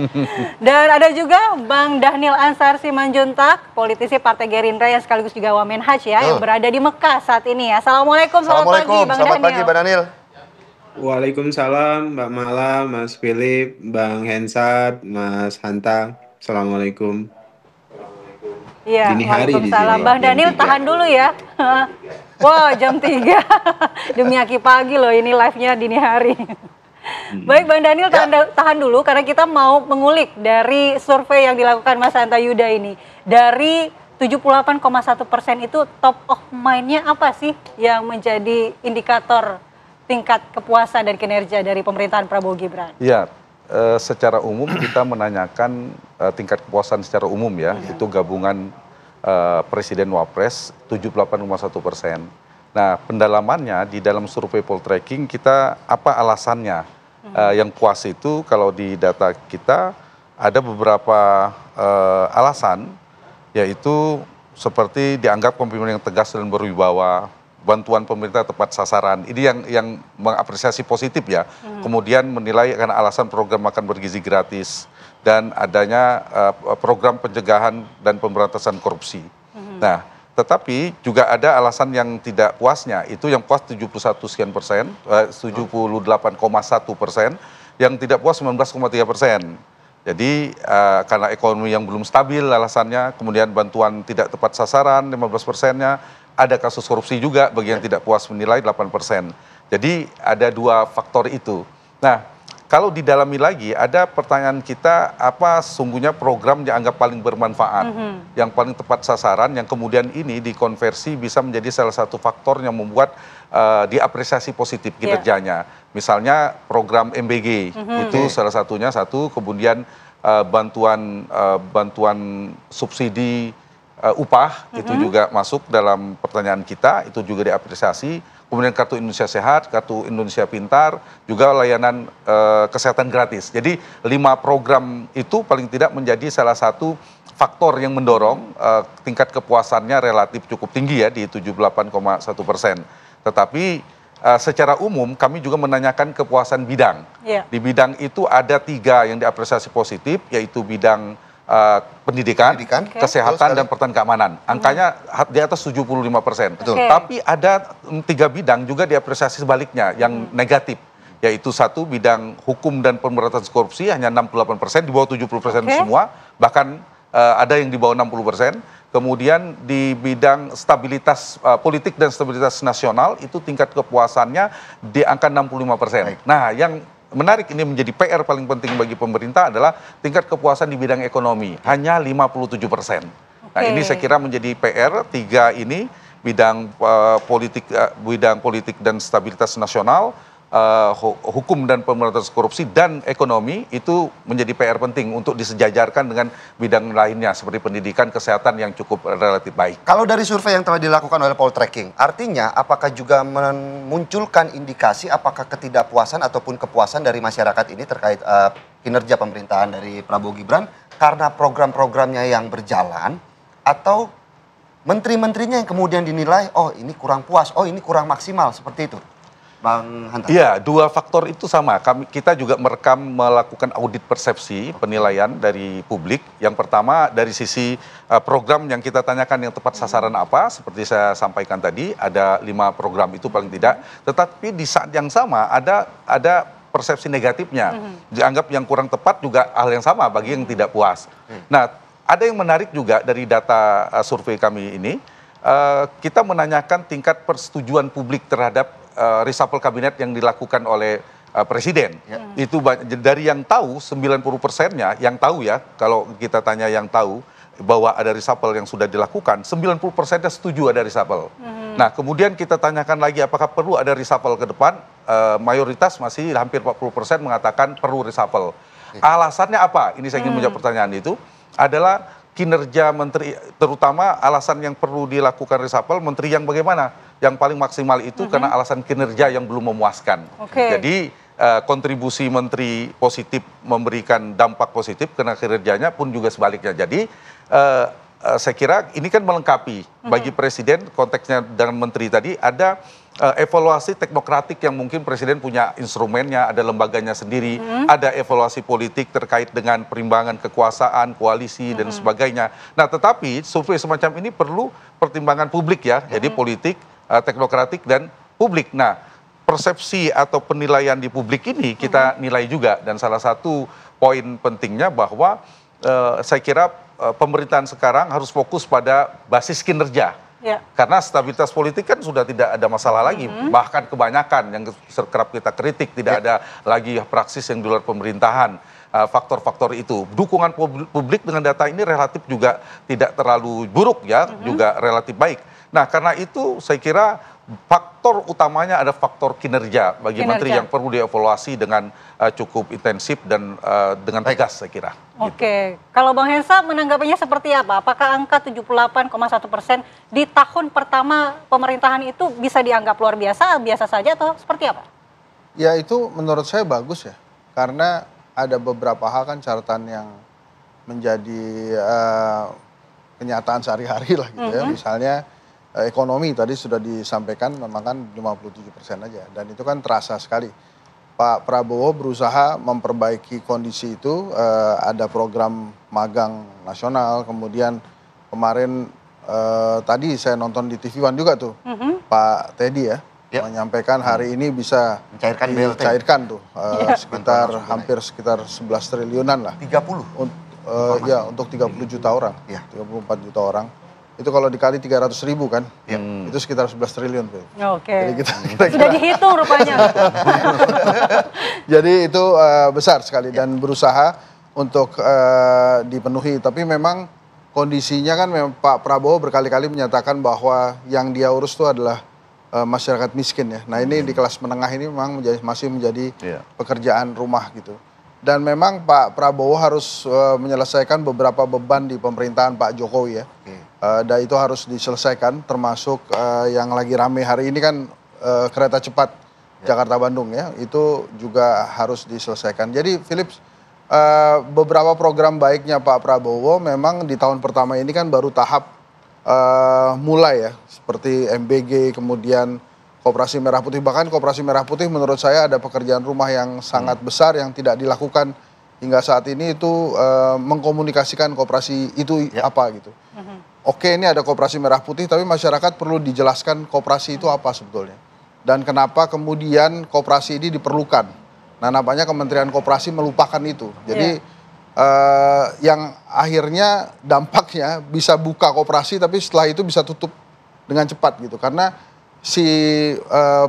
Dan ada juga Bang Dhanil Ansar Simanjuntak, politisi Partai Gerindra yang sekaligus juga Wamenhaj ya, yang berada di Mekah saat ini ya. Assalamualaikum, selamat pagi Bang Dhanil. Selamat pagi Bang Dhanil. Waalaikumsalam, Mbak Mala, Mas Philip, Bang Hensa, Mas Hanta. Assalamualaikum. Iya, waalaikumsalam. Bang Dhanil tahan dulu ya. Wah, jam 3. Demi Aki Pagi loh, ini live-nya dini hari. Baik Bang Dhanil, tahan dulu karena kita mau mengulik dari survei yang dilakukan Mas Hanta Yuda ini. Dari 78,1% itu top of mind-nya apa sih yang menjadi indikator tingkat kepuasan dan kinerja dari pemerintahan Prabowo Gibran? Ya, secara umum kita menanyakan tingkat kepuasan secara umum ya, itu gabungan Presiden Wapres 78,1%. Nah, pendalamannya di dalam survei poltreking kita apa alasannya yang puas itu kalau di data kita ada beberapa alasan, yaitu seperti dianggap kepemimpinan yang tegas dan berwibawa, bantuan pemerintah tepat sasaran. Ini yang mengapresiasi positif ya. Kemudian menilai karena alasan program makan bergizi gratis dan adanya program pencegahan dan pemberantasan korupsi. Nah, tetapi juga ada alasan yang tidak puasnya, itu yang puas 71 sekian persen, 78,1%, yang tidak puas 19,3%. Jadi karena ekonomi yang belum stabil alasannya, kemudian bantuan tidak tepat sasaran 15%-nya, ada kasus korupsi juga bagi yang tidak puas menilai 8%. Jadi ada dua faktor itu. Nah, kalau didalami lagi, ada pertanyaan kita, apa sungguhnya program yang anggap paling bermanfaat, yang paling tepat sasaran, yang kemudian ini dikonversi bisa menjadi salah satu faktor yang membuat diapresiasi positif kinerjanya. Misalnya program MBG, itu salah satunya kemudian bantuan subsidi upah, itu juga masuk dalam pertanyaan kita, itu juga diapresiasi. Kemudian kartu Indonesia Sehat, kartu Indonesia Pintar, juga layanan kesehatan gratis. Jadi 5 program itu paling tidak menjadi salah satu faktor yang mendorong tingkat kepuasannya relatif cukup tinggi ya di 78,1%. Tetapi secara umum kami juga menanyakan kepuasan bidang. Di bidang itu ada 3 yang diapresiasi positif, yaitu bidang pendidikan, kesehatan, dan pertahanan keamanan. Angkanya di atas 75%. Tapi ada 3 bidang juga diapresiasi sebaliknya, yang negatif. Yaitu 1 bidang hukum dan pemberantasan korupsi, hanya 68%, di bawah 70% semua. Bahkan ada yang di bawah 60%. Kemudian di bidang stabilitas politik dan stabilitas nasional, itu tingkat kepuasannya di angka 65%. Nah, yang menarik, ini menjadi PR paling penting bagi pemerintah adalah tingkat kepuasan di bidang ekonomi, hanya 57%. Nah, ini saya kira menjadi PR, 3 ini, bidang politik dan stabilitas nasional, hukum dan pemberantasan korupsi, dan ekonomi, itu menjadi PR penting untuk disejajarkan dengan bidang lainnya seperti pendidikan, kesehatan yang cukup relatif baik. Kalau dari survei yang telah dilakukan oleh poltreking, artinya apakah juga memunculkan indikasi apakah ketidakpuasan ataupun kepuasan dari masyarakat ini terkait kinerja pemerintahan dari Prabowo Gibran karena program-programnya yang berjalan, atau menteri-menterinya yang kemudian dinilai, oh ini kurang puas, oh ini kurang maksimal, seperti itu? Bang Hanta. Iya, 2 faktor itu sama. Kita juga melakukan audit persepsi penilaian dari publik. Yang pertama dari sisi program yang kita tanyakan yang tepat sasaran apa, seperti saya sampaikan tadi, ada 5 program itu paling tidak. Tetapi di saat yang sama ada persepsi negatifnya. Dianggap yang kurang tepat juga hal yang sama bagi yang tidak puas. Nah, ada yang menarik juga dari data survei kami ini, kita menanyakan tingkat persetujuan publik terhadap reshuffle kabinet yang dilakukan oleh Presiden. Itu dari yang tahu 90%-nya, yang tahu ya, kalau kita tanya yang tahu bahwa ada reshuffle yang sudah dilakukan, 90%-nya setuju ada reshuffle. Nah, kemudian kita tanyakan lagi apakah perlu ada reshuffle ke depan, mayoritas masih hampir 40% mengatakan perlu reshuffle. Alasannya apa? Ini saya ingin menjawab pertanyaan itu, adalah kinerja menteri, terutama alasan yang perlu dilakukan reshuffle, menteri yang bagaimana? Yang paling maksimal itu karena alasan kinerja yang belum memuaskan. Jadi kontribusi menteri positif memberikan dampak positif karena kinerjanya pun juga sebaliknya. Jadi saya kira ini kan melengkapi bagi Presiden, konteksnya dengan menteri tadi, ada evaluasi teknokratik yang mungkin Presiden punya instrumennya, ada lembaganya sendiri, ada evaluasi politik terkait dengan perimbangan kekuasaan, koalisi, dan sebagainya. Nah, tetapi survei semacam ini perlu pertimbangan publik ya, jadi politik, teknokratik, dan publik. Nah, persepsi atau penilaian di publik ini kita nilai juga, dan salah satu poin pentingnya bahwa saya kira pemerintahan sekarang harus fokus pada basis kinerja. Karena stabilitas politik kan sudah tidak ada masalah lagi. Bahkan kebanyakan yang kerap kita kritik, tidak ada lagi praksis yang di luar pemerintahan. Faktor-faktor itu. Dukungan publik dengan data ini relatif juga tidak terlalu buruk ya, juga relatif baik. Nah, karena itu saya kira faktor utamanya ada faktor kinerja bagi menteri Kinerja. yang perlu dievaluasi dengan cukup intensif dan dengan tegas saya kira. Oke, kalau Bang Hensa menanggapinya seperti apa? Apakah angka 78,1% di tahun pertama pemerintahan itu bisa dianggap luar biasa, biasa saja atau seperti apa? Ya itu menurut saya bagus ya, karena ada beberapa hal kan catatan yang menjadi kenyataan sehari-hari lah gitu ya. Misalnya ekonomi tadi sudah disampaikan memang kan 57% aja, dan itu kan terasa sekali. Pak Prabowo berusaha memperbaiki kondisi itu, ada program magang nasional, kemudian kemarin tadi saya nonton di TV One juga tuh, Pak Teddy ya, menyampaikan hari ini bisa Mencairkan BLT. dicairkan tuh sekitar hampir sekitar 11 triliunan lah. 30. Ya untuk 30 juta orang, Ya. 34 juta orang. Itu kalau dikali 300.000 kan, itu sekitar 11 triliun. Phil. Oke, Jadi kita sudah dihitung rupanya. Jadi itu besar sekali dan berusaha untuk dipenuhi. Tapi memang kondisinya kan memang Pak Prabowo berkali-kali menyatakan bahwa yang dia urus itu adalah masyarakat miskin ya. Nah ini di kelas menengah ini memang masih menjadi pekerjaan rumah gitu. Dan memang Pak Prabowo harus menyelesaikan beberapa beban di pemerintahan Pak Jokowi ya. Dan itu harus diselesaikan, termasuk yang lagi rame hari ini kan kereta cepat Jakarta-Bandung ya. Itu juga harus diselesaikan. Jadi Philips, beberapa program baiknya Pak Prabowo memang di tahun pertama ini kan baru tahap mulai ya. Seperti MBG, kemudian Koperasi Merah Putih. Bahkan Koperasi Merah Putih menurut saya ada pekerjaan rumah yang sangat besar yang tidak dilakukan hingga saat ini, itu mengkomunikasikan koperasi itu apa gitu. Oke, ini ada Koperasi Merah Putih, tapi masyarakat perlu dijelaskan koperasi itu apa sebetulnya. Dan kenapa kemudian koperasi ini diperlukan. Nah, nampaknya Kementerian Koperasi melupakan itu. Jadi yang akhirnya dampaknya bisa buka koperasi, tapi setelah itu bisa tutup dengan cepat gitu. Karena si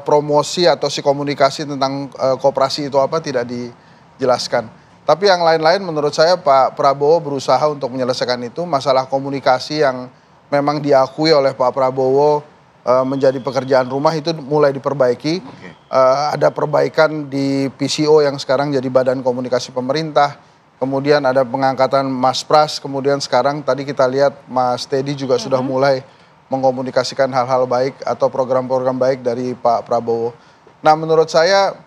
promosi atau si komunikasi tentang koperasi itu apa tidak dijelaskan. Tapi yang lain-lain menurut saya Pak Prabowo berusaha untuk menyelesaikan itu. Masalah komunikasi yang memang diakui oleh Pak Prabowo menjadi pekerjaan rumah itu mulai diperbaiki. Ada perbaikan di PCO yang sekarang jadi Badan Komunikasi Pemerintah. Kemudian ada pengangkatan Mas Pras. Kemudian sekarang tadi kita lihat Mas Teddy juga sudah mulai mengkomunikasikan hal-hal baik atau program-program baik dari Pak Prabowo. Nah menurut saya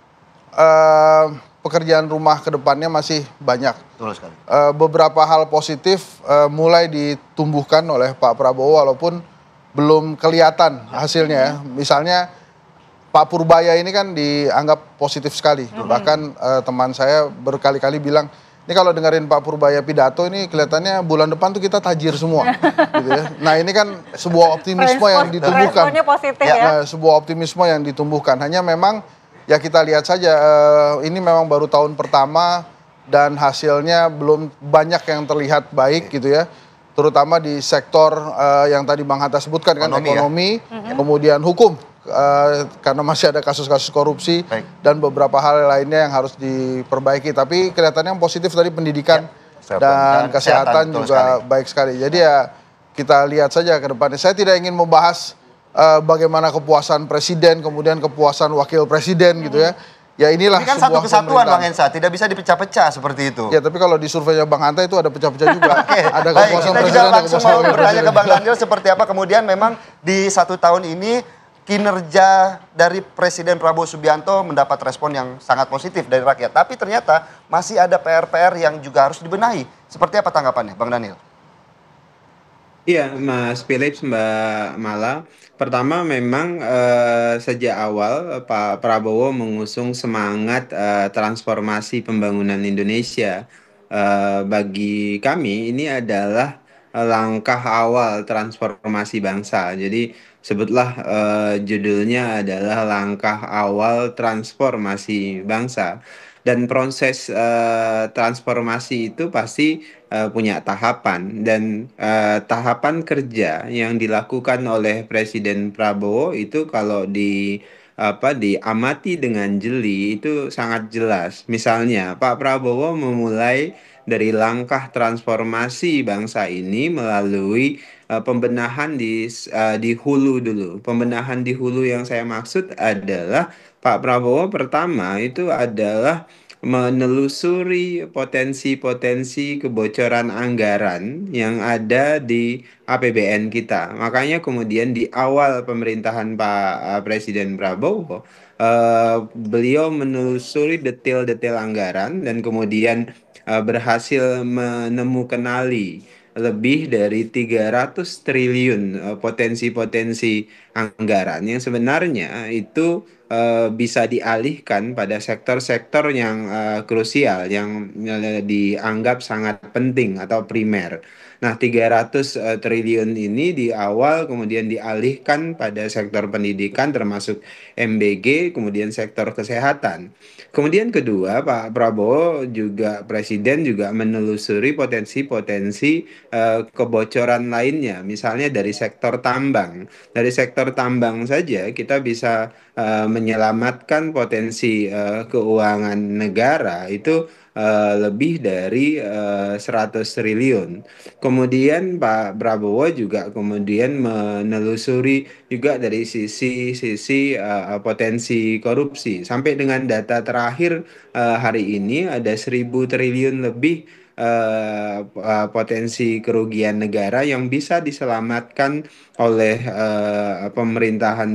pekerjaan rumah ke depannya masih banyak. Betul sekali. Beberapa hal positif mulai ditumbuhkan oleh Pak Prabowo walaupun belum kelihatan hasilnya ya. Misalnya Pak Purbaya ini kan dianggap positif sekali. Bahkan teman saya berkali-kali bilang, ini kalau dengerin Pak Purbaya pidato ini kelihatannya bulan depan tuh kita tajir semua. Gitu ya. Nah ini kan sebuah optimisme yang ditumbuhkan. Responnya positif ya. Sebuah optimisme yang ditumbuhkan. Hanya memang ya kita lihat saja, ini memang baru tahun pertama dan hasilnya belum banyak yang terlihat baik gitu ya. Terutama di sektor yang tadi Bang Hatta sebutkan kan, ekonomi, kemudian hukum. Karena masih ada kasus-kasus korupsi dan beberapa hal lainnya yang harus diperbaiki. Tapi kelihatannya yang positif tadi pendidikan dan kesehatan juga baik sekali. Jadi ya kita lihat saja ke depannya. Saya tidak ingin membahas bagaimana kepuasan presiden, kemudian kepuasan wakil presiden gitu ya. Ya inilah Ini kan sebuah satu kesatuan pemerintahan. Bang Hensa, tidak bisa dipecah-pecah seperti itu. Ya tapi kalau di surveinya Bang Hanta itu ada pecah-pecah juga. Ada Baik, kepuasan kita juga presiden, ada langsung kepuasan mau wakil bertanya ke presiden. Bang Daniel seperti apa kemudian memang di 1 tahun ini kinerja dari Presiden Prabowo Subianto mendapat respon yang sangat positif dari rakyat. Tapi ternyata masih ada PR-PR yang juga harus dibenahi. Seperti apa tanggapannya Bang Daniel? Iya, Mas Philips, Mbak Mala. Pertama memang sejak awal Pak Prabowo mengusung semangat transformasi pembangunan Indonesia. Bagi kami ini adalah langkah awal transformasi bangsa. Jadi sebutlah judulnya adalah langkah awal transformasi bangsa. Dan proses transformasi itu pasti punya tahapan, dan tahapan kerja yang dilakukan oleh Presiden Prabowo itu kalau diamati dengan jeli itu sangat jelas. Misalnya Pak Prabowo memulai dari langkah transformasi bangsa ini melalui pembenahan di hulu dulu. Pembenahan di hulu yang saya maksud adalah Pak Prabowo pertama itu adalah menelusuri potensi-potensi kebocoran anggaran yang ada di APBN kita. Makanya kemudian di awal pemerintahan Pak Presiden Prabowo, beliau menelusuri detail-detail anggaran dan kemudian berhasil kenali lebih dari 300 triliun potensi-potensi anggaran yang sebenarnya itu bisa dialihkan pada sektor-sektor yang krusial, yang dianggap sangat penting atau primer. Nah, 300 triliun ini di awal kemudian dialihkan pada sektor pendidikan termasuk MBG, kemudian sektor kesehatan. Kemudian kedua, Pak Prabowo juga Presiden juga menelusuri potensi-potensi kebocoran lainnya, misalnya dari sektor tambang. Dari sektor tambang saja kita bisa menyelamatkan potensi keuangan negara itu lebih dari 100 triliun. Kemudian Pak Prabowo juga kemudian menelusuri juga dari sisi potensi korupsi. Sampai dengan data terakhir hari ini ada 1.000 triliun lebih potensi kerugian negara yang bisa diselamatkan oleh pemerintahan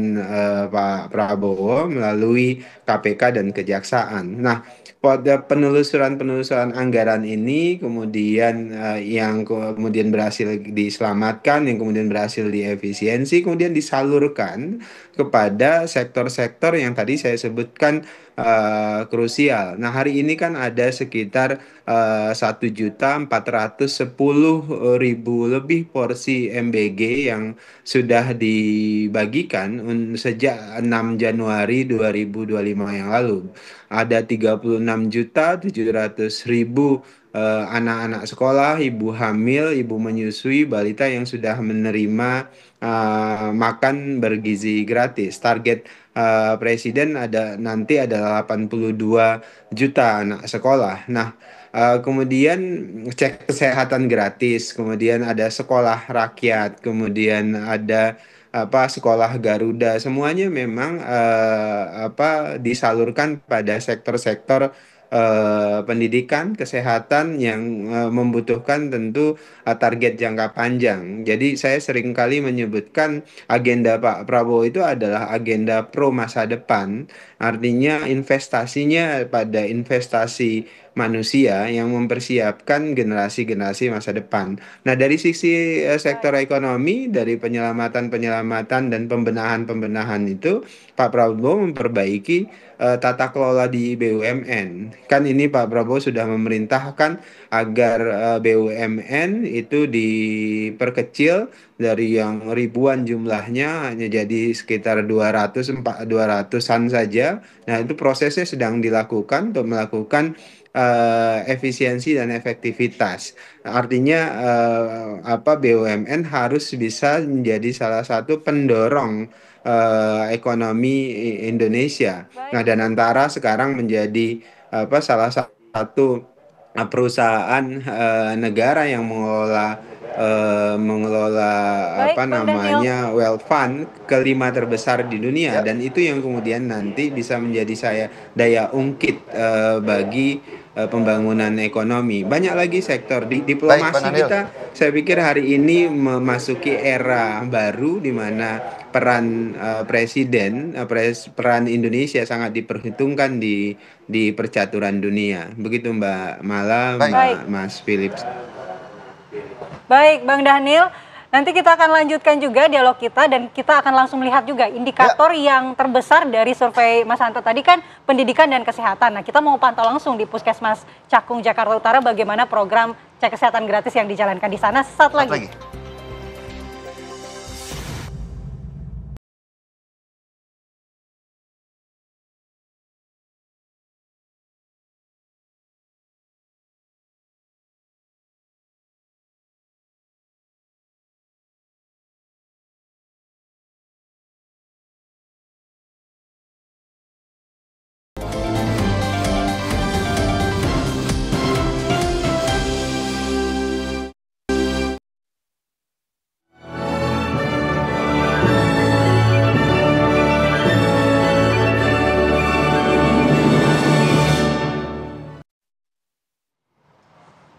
Pak Prabowo melalui KPK dan Kejaksaan. Nah, pada penelusuran-penelusuran anggaran ini kemudian yang kemudian berhasil diselamatkan, yang kemudian berhasil diefisiensi, kemudian disalurkan kepada sektor-sektor yang tadi saya sebutkan krusial. Nah, hari ini kan ada sekitar 1.410.000 lebih porsi MBG yang sudah dibagikan sejak 6 Januari 2025 yang lalu. Ada 36.700.000 anak-anak sekolah, ibu hamil, ibu menyusui, balita yang sudah menerima makan bergizi gratis. Target Presiden nanti adalah 82 juta anak sekolah. Nah, kemudian cek kesehatan gratis, kemudian ada sekolah rakyat, kemudian ada sekolah Garuda, semuanya memang disalurkan pada sektor-sektor pendidikan, kesehatan yang membutuhkan tentu target jangka panjang. Jadi saya seringkali menyebutkan agenda Pak Prabowo itu adalah agenda pro masa depan, artinya investasinya pada investasi manusia yang mempersiapkan generasi-generasi masa depan. Nah, dari sisi sektor ekonomi, dari penyelamatan-penyelamatan dan pembenahan-pembenahan itu, Pak Prabowo memperbaiki tata kelola di BUMN. Kan ini Pak Prabowo sudah memerintahkan agar BUMN itu diperkecil dari yang ribuan jumlahnya hanya jadi sekitar 200-an saja. Nah, itu prosesnya sedang dilakukan untuk melakukan efisiensi dan efektivitas. Artinya BUMN harus bisa menjadi salah satu pendorong ekonomi Indonesia. Nah, dan antara sekarang menjadi salah satu perusahaan negara yang mengelola Baik, Bang Daniel. wealth fund kelima terbesar di dunia, dan itu yang kemudian nanti bisa menjadi daya ungkit bagi pembangunan ekonomi. Banyak lagi sektor di diplomasi kita. Saya pikir hari ini memasuki era baru di mana peran peran Indonesia sangat diperhitungkan di percaturan dunia. Begitu Mbak Mala, Mas Philip. Baik, Bang Daniel. Nanti kita akan lanjutkan juga dialog kita dan kita akan langsung lihat juga indikator yang terbesar dari survei Mas Hanto tadi kan pendidikan dan kesehatan. Nah, kita mau pantau langsung di Puskesmas Cakung, Jakarta Utara bagaimana program cek kesehatan gratis yang dijalankan di sana. Sesaat lagi.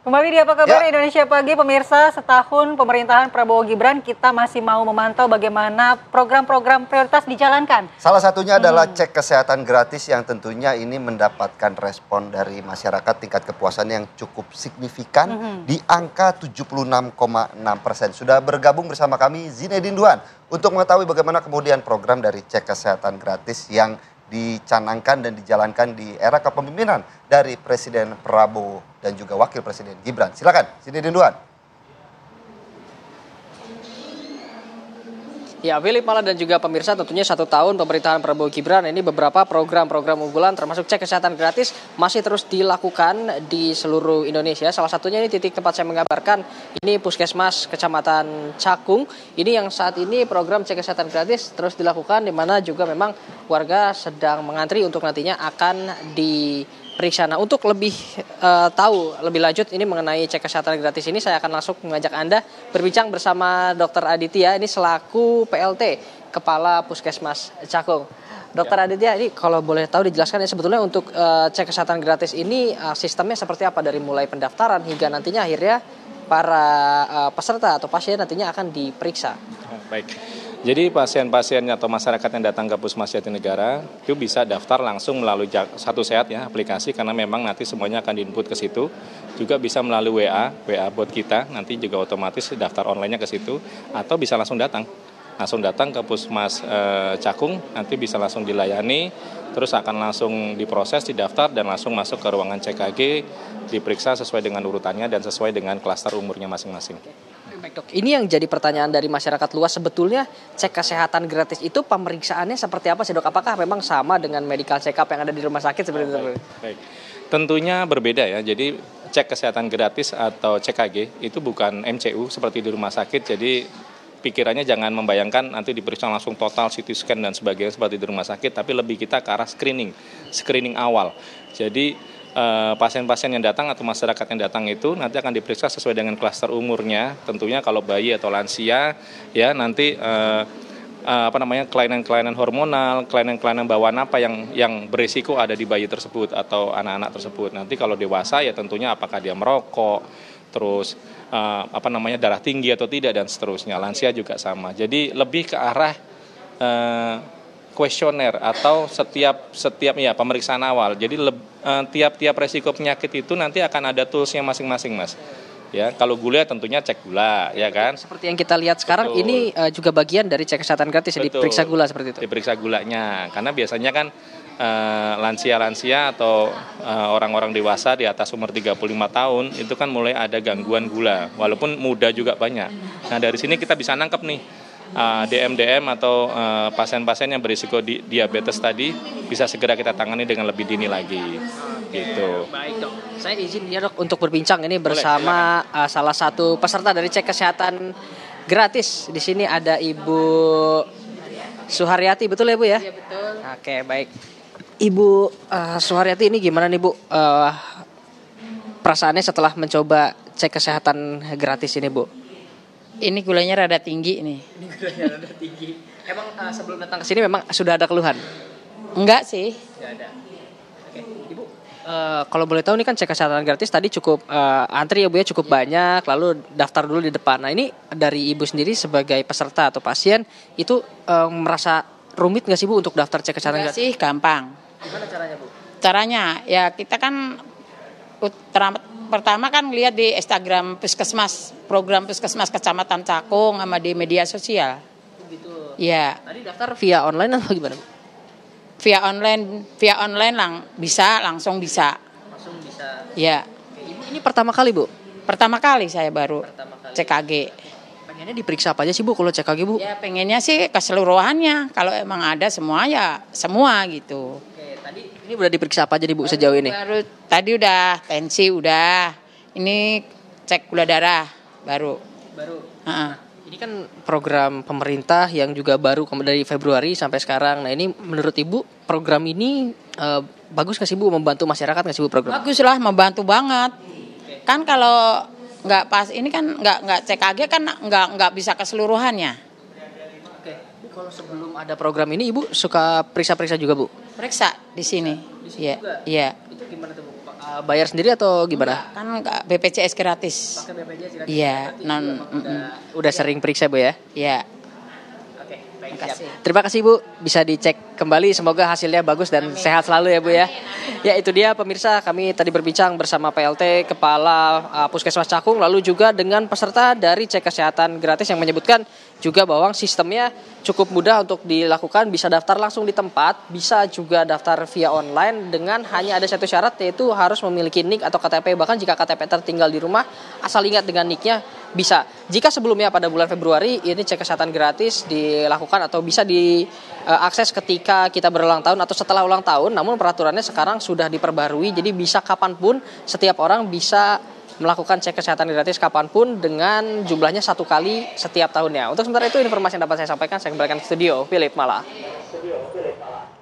Kembali di Apa Kabar Indonesia Pagi, pemirsa. Setahun pemerintahan Prabowo Gibran, kita masih mau memantau bagaimana program-program prioritas dijalankan. Salah satunya adalah cek kesehatan gratis yang tentunya ini mendapatkan respon dari masyarakat, tingkat kepuasan yang cukup signifikan di angka 76,6%. Sudah bergabung bersama kami Zinedine Duan untuk mengetahui bagaimana kemudian program dari cek kesehatan gratis yang dicanangkan dan dijalankan di era kepemimpinan dari Presiden Prabowo dan juga Wakil Presiden Gibran. Silakan, Zinedine Duan. Ya, Philip Mala dan juga pemirsa, tentunya 1 tahun pemerintahan Prabowo Gibran ini beberapa program-program unggulan termasuk cek kesehatan gratis masih terus dilakukan di seluruh Indonesia. Salah satunya ini titik tempat saya mengabarkan, ini Puskesmas Kecamatan Cakung. Ini yang saat ini program cek kesehatan gratis terus dilakukan, di mana juga memang warga sedang mengantri untuk nantinya akan diperiksa. Nah, untuk lebih tahu lebih lanjut ini mengenai cek kesehatan gratis ini, saya akan langsung mengajak Anda berbincang bersama Dr. Aditya, ini selaku PLT Kepala Puskesmas Cakung. Dr. Aditya, ini kalau boleh tahu dijelaskan ya, sebetulnya untuk cek kesehatan gratis ini sistemnya seperti apa dari mulai pendaftaran hingga nantinya akhirnya para peserta atau pasien nantinya akan diperiksa. Baik. Jadi pasien-pasien atau masyarakat yang datang ke Puskesmas Jatinegara itu bisa daftar langsung melalui Satu Sehat ya, aplikasi, karena memang nanti semuanya akan diinput ke situ. Juga bisa melalui WA buat kita, nanti juga otomatis daftar online-nya ke situ, atau bisa langsung datang ke Puskesmas Cakung, nanti bisa langsung dilayani, terus akan langsung diproses, didaftar, dan langsung masuk ke ruangan CKG, diperiksa sesuai dengan urutannya dan sesuai dengan klaster umurnya masing-masing. Baik dok, ini yang jadi pertanyaan dari masyarakat luas, sebetulnya cek kesehatan gratis itu pemeriksaannya seperti apa sih dok? Apakah memang sama dengan medical check up yang ada di rumah sakit seperti itu? Baik. Tentunya berbeda ya, jadi cek kesehatan gratis atau CKG itu bukan MCU seperti di rumah sakit, jadi pikirannya jangan membayangkan nanti diperiksa langsung total CT scan dan sebagainya seperti di rumah sakit, tapi lebih kita ke arah screening awal. Jadi pasien-pasien yang datang atau masyarakat yang datang itu nanti akan diperiksa sesuai dengan klaster umurnya. Tentunya kalau bayi atau lansia ya nanti kelainan-kelainan hormonal, kelainan-kelainan bawaan apa yang berisiko ada di bayi tersebut atau anak-anak tersebut. Nanti kalau dewasa ya tentunya apakah dia merokok, terus darah tinggi atau tidak, dan seterusnya. Lansia juga sama. Jadi lebih ke arah kuesioner atau setiap ya pemeriksaan awal. Jadi tiap resiko penyakit itu nanti akan ada toolsnya masing-masing, Mas. Ya, kalau gula tentunya cek gula, ya kan? Seperti yang kita lihat sekarang. Betul. Ini juga bagian dari cek kesehatan gratis, ya, diperiksa gula seperti itu. Diperiksa gulanya, karena biasanya kan lansia-lansia atau orang-orang dewasa di atas umur 35 tahun itu kan mulai ada gangguan gula, walaupun muda juga banyak. Nah, dari sini kita bisa nangkep nih DM atau pasien-pasien yang berisiko diabetes tadi bisa segera kita tangani dengan lebih dini lagi. Gitu. Baik dok, saya izin ya dok untuk berbincang ini bersama salah satu peserta dari cek kesehatan gratis. Di sini ada Ibu Suharyati, betul ya Bu ya? Iya betul. Oke, baik. Ibu Suharyati, ini gimana nih Bu perasaannya setelah mencoba cek kesehatan gratis ini Bu? Ini gulanya rada tinggi nih. Ini gulanya rada tinggi. Emang sebelum datang ke sini memang sudah ada keluhan? Enggak sih. Tidak ada. Oke, Ibu. Kalau boleh tahu, ini kan cek kesehatan gratis tadi cukup antri ya Bu ya, cukup banyak, lalu daftar dulu di depan. Nah, ini dari Ibu sendiri sebagai peserta atau pasien itu merasa rumit nggak sih Bu untuk daftar cek kesehatan gratis? Enggak sih, gampang. Gimana caranya Bu? Caranya ya kita kan pertama kan lihat di Instagram Puskesmas, program Puskesmas Kecamatan Cakung, sama di media sosial. Begitu. Ya. Tadi daftar via online atau gimana? Via online langsung bisa. Langsung bisa. Ya. Ibu ini pertama kali Bu? Pertama kali saya baru CKG. Pengennya diperiksa apa aja sih Bu kalau CKG Bu? Ya pengennya sih keseluruhannya. Kalau emang ada semua ya semua gitu. Tadi ini udah diperiksa apa aja nih Bu sejauh ini? Baru tadi udah tensi udah, ini cek gula darah baru. Ini kan program pemerintah yang juga baru dari Februari sampai sekarang. Nah ini menurut Ibu program ini bagus nggak sih Bu, membantu masyarakat nggak sih Bu program? Bagus lah, membantu banget. Kan kalau nggak pas ini kan nggak CKG kan nggak bisa keseluruhannya. Oke, Bu, kalau sebelum ada program ini Ibu suka periksa-periksa juga Bu? Periksa di sini. Iya. Iya. Itu gimana tuh Bu? Bayar sendiri atau gimana? Kan nggak BPJS gratis. Pakai BPJS gratis. Iya, Udah sering periksa Bu ya? Iya. Oke, Terima kasih. Terima kasih Bu, bisa dicek kembali, semoga hasilnya bagus dan sehat selalu ya Bu ya. Ya itu dia pemirsa, kami tadi berbincang bersama PLT Kepala Puskesmas Cakung, lalu juga dengan peserta dari cek kesehatan gratis yang menyebutkan juga bahwa sistemnya cukup mudah untuk dilakukan, bisa daftar langsung di tempat, bisa juga daftar via online dengan hanya ada satu syarat, yaitu harus memiliki NIK atau KTP, bahkan jika KTP tertinggal di rumah, asal ingat dengan NIK-nya bisa. Jika sebelumnya pada bulan Februari ini cek kesehatan gratis dilakukan atau bisa diakses ketika kita berulang tahun atau setelah ulang tahun, namun peraturannya sekarang sudah diperbarui, jadi bisa kapanpun setiap orang bisa melakukan cek kesehatan gratis kapanpun dengan jumlahnya 1 kali setiap tahunnya. Untuk sementara itu informasi yang dapat saya sampaikan, saya kembalikan ke studio Philip Mala.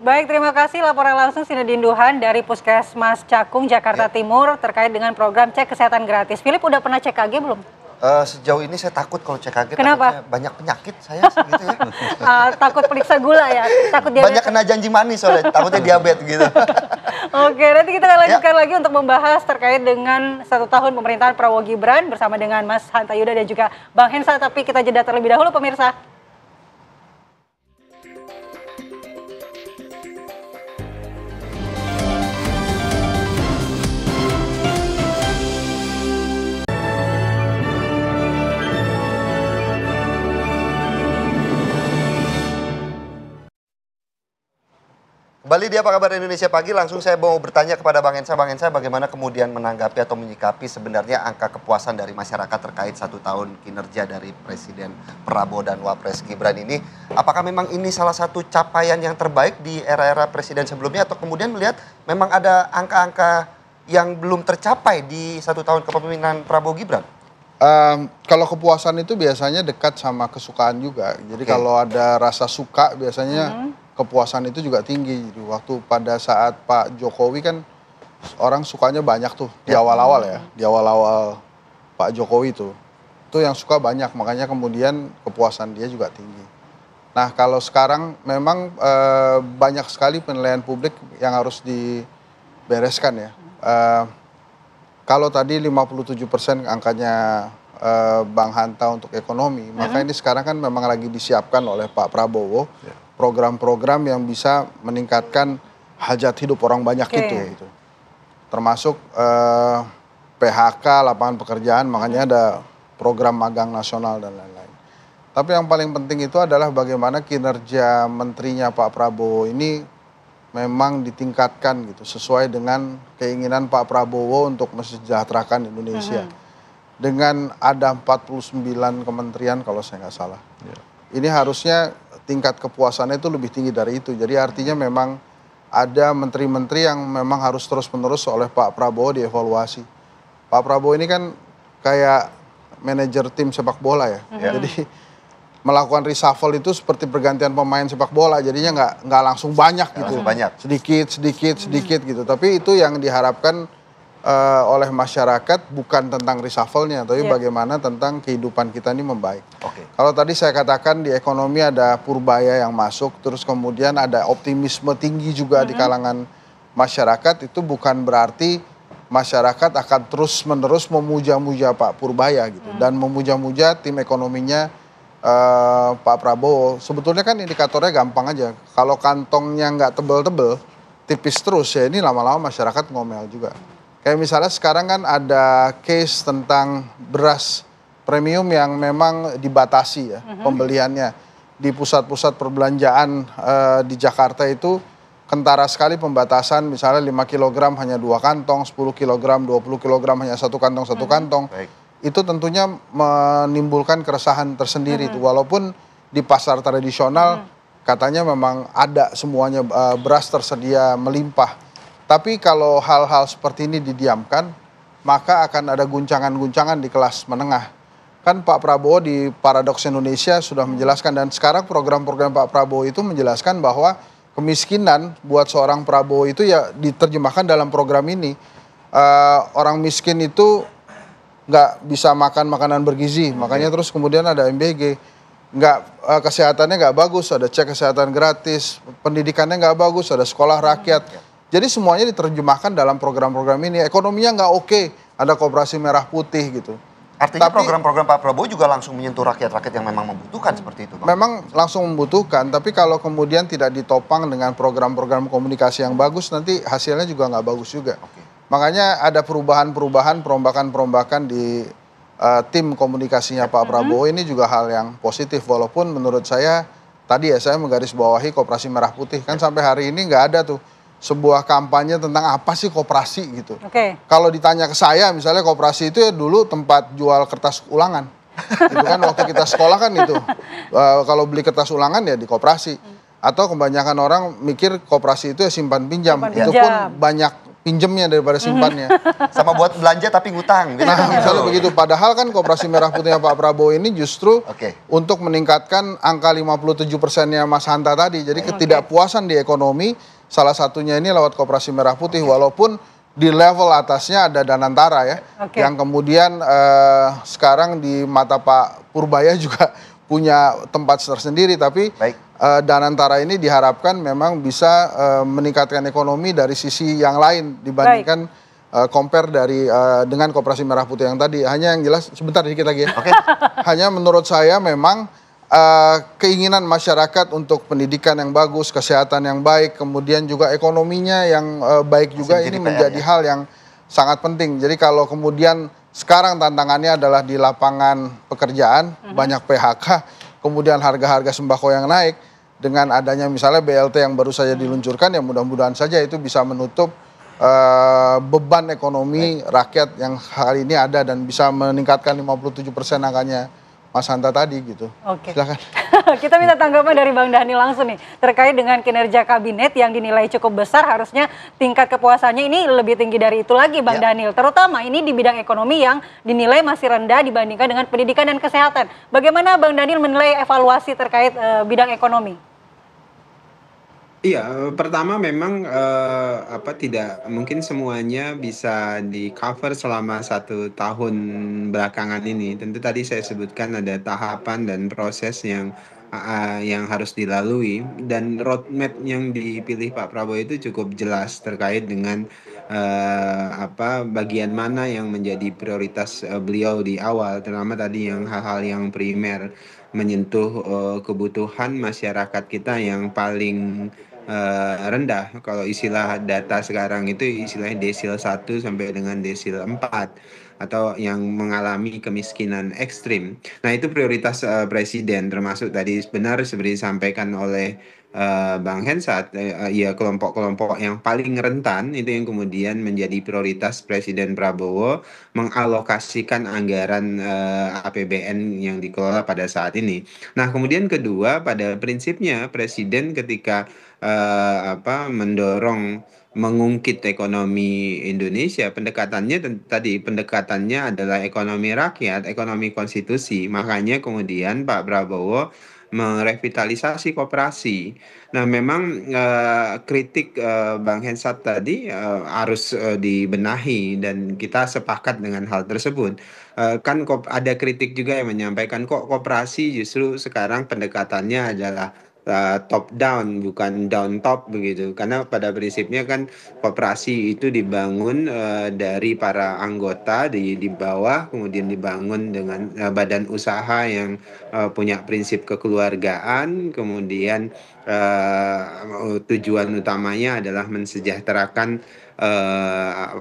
Baik, terima kasih laporan langsung Sinedin Duhan dari Puskesmas Cakung, Jakarta Timur terkait dengan program cek kesehatan gratis. Philip udah pernah cek KG belum? Sejauh ini saya takut kalau cek KG. Kenapa? Banyak penyakit saya gitu ya. Takut periksa gula ya? Takut diabetes. Banyak kena janji manis soalnya, takutnya diabetes gitu. Oke, nanti kita akan lanjutkan lagi untuk membahas terkait dengan 1 tahun pemerintahan Prabowo Gibran bersama dengan Mas Hanta Yuda dan juga Bang Hensa. Tapi kita jeda terlebih dahulu pemirsa. Kembali di Apa Kabar Indonesia Pagi, langsung saya mau bertanya kepada Bang Hensa. Bang Hensa, bagaimana kemudian menanggapi atau menyikapi sebenarnya angka kepuasan dari masyarakat terkait 1 tahun kinerja dari Presiden Prabowo dan Wapres Gibran ini? Apakah memang ini salah satu capaian yang terbaik di era-era presiden sebelumnya, atau kemudian melihat memang ada angka-angka yang belum tercapai di 1 tahun kepemimpinan Prabowo Gibran? Kalau kepuasan itu biasanya dekat sama kesukaan juga. Jadi kalau ada rasa suka biasanya kepuasan itu juga tinggi. Jadi waktu pada saat Pak Jokowi kan orang sukanya banyak tuh di awal-awal ya. Di awal-awal Pak Jokowi itu yang suka banyak, makanya kemudian kepuasan dia juga tinggi. Nah kalau sekarang memang banyak sekali penilaian publik yang harus dibereskan ya. Kalau tadi 57% angkanya Bang Hanta untuk ekonomi, maka ini sekarang kan memang lagi disiapkan oleh Pak Prabowo program-program yang bisa meningkatkan hajat hidup orang banyak gitu. Termasuk PHK, lapangan pekerjaan, makanya ada program magang nasional dan lain-lain. Tapi yang paling penting itu adalah bagaimana kinerja menterinya Pak Prabowo ini memang ditingkatkan gitu, sesuai dengan keinginan Pak Prabowo untuk mesejahterakan Indonesia. Dengan ada 49 kementerian kalau saya nggak salah. Ini harusnya tingkat kepuasannya itu lebih tinggi dari itu. Jadi artinya memang ada menteri-menteri yang memang harus terus-menerus oleh Pak Prabowo dievaluasi. Pak Prabowo ini kan kayak manajer tim sepak bola ya. Jadi melakukan reshuffle itu seperti pergantian pemain sepak bola. Jadinya nggak langsung banyak gitu. Sedikit gitu. Tapi itu yang diharapkan oleh masyarakat, bukan tentang reshuffle-nya, tapi bagaimana tentang kehidupan kita ini membaik. Kalau tadi saya katakan di ekonomi ada purbaya yang masuk, terus kemudian ada optimisme tinggi juga di kalangan masyarakat, itu bukan berarti masyarakat akan terus-menerus memuja-muja Pak Purbaya gitu, dan memuja-muja tim ekonominya Pak Prabowo. Sebetulnya kan indikatornya gampang aja, kalau kantongnya nggak tebel-tebel, tipis terus ya, ini lama-lama masyarakat ngomel juga. Kayak misalnya sekarang kan ada case tentang beras premium yang memang dibatasi ya pembeliannya. Di pusat-pusat perbelanjaan di Jakarta itu kentara sekali pembatasan, misalnya 5 kg hanya 2 kantong, 10 kg, 20 kg hanya 1 kantong, 1 kantong. Itu tentunya menimbulkan keresahan tersendiri itu. Walaupun di pasar tradisional katanya memang ada semuanya, beras tersedia melimpah. Tapi kalau hal-hal seperti ini didiamkan, maka akan ada guncangan-guncangan di kelas menengah. Kan Pak Prabowo di Paradoks Indonesia sudah menjelaskan, dan sekarang program-program Pak Prabowo itu menjelaskan bahwa kemiskinan buat seorang Prabowo itu ya diterjemahkan dalam program ini. Orang miskin itu nggak bisa makan makanan bergizi, makanya terus kemudian ada MBG. Kesehatannya nggak bagus, ada cek kesehatan gratis. Pendidikannya nggak bagus, ada sekolah rakyat. Jadi semuanya diterjemahkan dalam program-program ini. Ekonominya nggak oke, ada koperasi merah putih gitu. Artinya Tapi program-program Pak Prabowo juga langsung menyentuh rakyat-rakyat yang memang membutuhkan seperti itu, Bang. memang langsung membutuhkan, tapi kalau kemudian tidak ditopang dengan program-program komunikasi yang bagus, nanti hasilnya juga nggak bagus juga. Makanya ada perubahan-perubahan, perombakan-perombakan di tim komunikasinya Pak Prabowo ini juga hal yang positif. Walaupun menurut saya, tadi ya saya menggarisbawahi koperasi merah putih. Kan sampai hari ini nggak ada tuh sebuah kampanye tentang apa sih koperasi gitu. Oke. Kalau ditanya ke saya, misalnya koperasi itu ya dulu tempat jual kertas ulangan. Itu kan waktu kita sekolah kan itu. Kalau beli kertas ulangan ya di koperasi. Atau kebanyakan orang mikir koperasi itu ya simpan pinjam. Simpan Itu pinjam. pun banyak pinjemnya daripada simpannya. Sama buat belanja tapi ngutang. Nah, misalnya begitu. Padahal kan koperasi merah putihnya Pak Prabowo ini justru untuk meningkatkan angka 57%-nya Mas Hanta tadi. Jadi ketidakpuasan di ekonomi, salah satunya ini lewat koperasi merah putih. Walaupun di level atasnya ada Danantara ya. Yang kemudian sekarang di mata Pak Purbaya juga punya tempat tersendiri. Tapi Danantara ini diharapkan memang bisa meningkatkan ekonomi dari sisi yang lain dibandingkan compare dengan koperasi merah putih yang tadi. Hanya yang jelas, sebentar dikit lagi ya. Hanya menurut saya memang keinginan masyarakat untuk pendidikan yang bagus, kesehatan yang baik, kemudian juga ekonominya yang baik juga ini menjadi hal yang sangat penting. Jadi kalau kemudian sekarang tantangannya adalah di lapangan pekerjaan, banyak PHK, kemudian harga-harga sembako yang naik, dengan adanya misalnya BLT yang baru saja diluncurkan, ya mudah-mudahan saja itu bisa menutup beban ekonomi rakyat yang hari ini ada dan bisa meningkatkan 57% angkanya Mas Hanta tadi gitu. Oke. Silakan. Kita minta tanggapan dari Bang Daniel langsung nih terkait dengan kinerja kabinet yang dinilai cukup besar, harusnya tingkat kepuasannya ini lebih tinggi dari itu lagi Bang Daniel. Terutama ini di bidang ekonomi yang dinilai masih rendah dibandingkan dengan pendidikan dan kesehatan. Bagaimana Bang Daniel menilai evaluasi terkait bidang ekonomi? Iya, pertama memang tidak mungkin semuanya bisa di cover selama 1 tahun belakangan ini. Tentu tadi saya sebutkan ada tahapan dan proses yang harus dilalui, dan roadmap yang dipilih Pak Prabowo itu cukup jelas terkait dengan bagian mana yang menjadi prioritas beliau di awal, terutama tadi yang hal-hal yang primer menyentuh kebutuhan masyarakat kita yang paling rendah. Kalau istilah data sekarang itu istilahnya desil 1 sampai dengan desil 4, atau yang mengalami kemiskinan ekstrim. Nah, itu prioritas presiden, termasuk tadi benar seperti disampaikan oleh Bang Hensat, ya kelompok-kelompok yang paling rentan itu yang kemudian menjadi prioritas Presiden Prabowo mengalokasikan anggaran APBN yang dikelola pada saat ini. Nah, kemudian kedua, pada prinsipnya Presiden ketika mendorong mengungkit ekonomi Indonesia, pendekatannya adalah ekonomi rakyat, ekonomi konstitusi. Makanya kemudian Pak Prabowo merevitalisasi koperasi. Nah, memang kritik Bang Hensat tadi harus dibenahi, dan kita sepakat dengan hal tersebut. Kan ada kritik juga yang menyampaikan kok koperasi justru sekarang pendekatannya adalah top down bukan down top begitu, karena pada prinsipnya kan koperasi itu dibangun dari para anggota di bawah, kemudian dibangun dengan badan usaha yang punya prinsip kekeluargaan, kemudian tujuan utamanya adalah mensejahterakan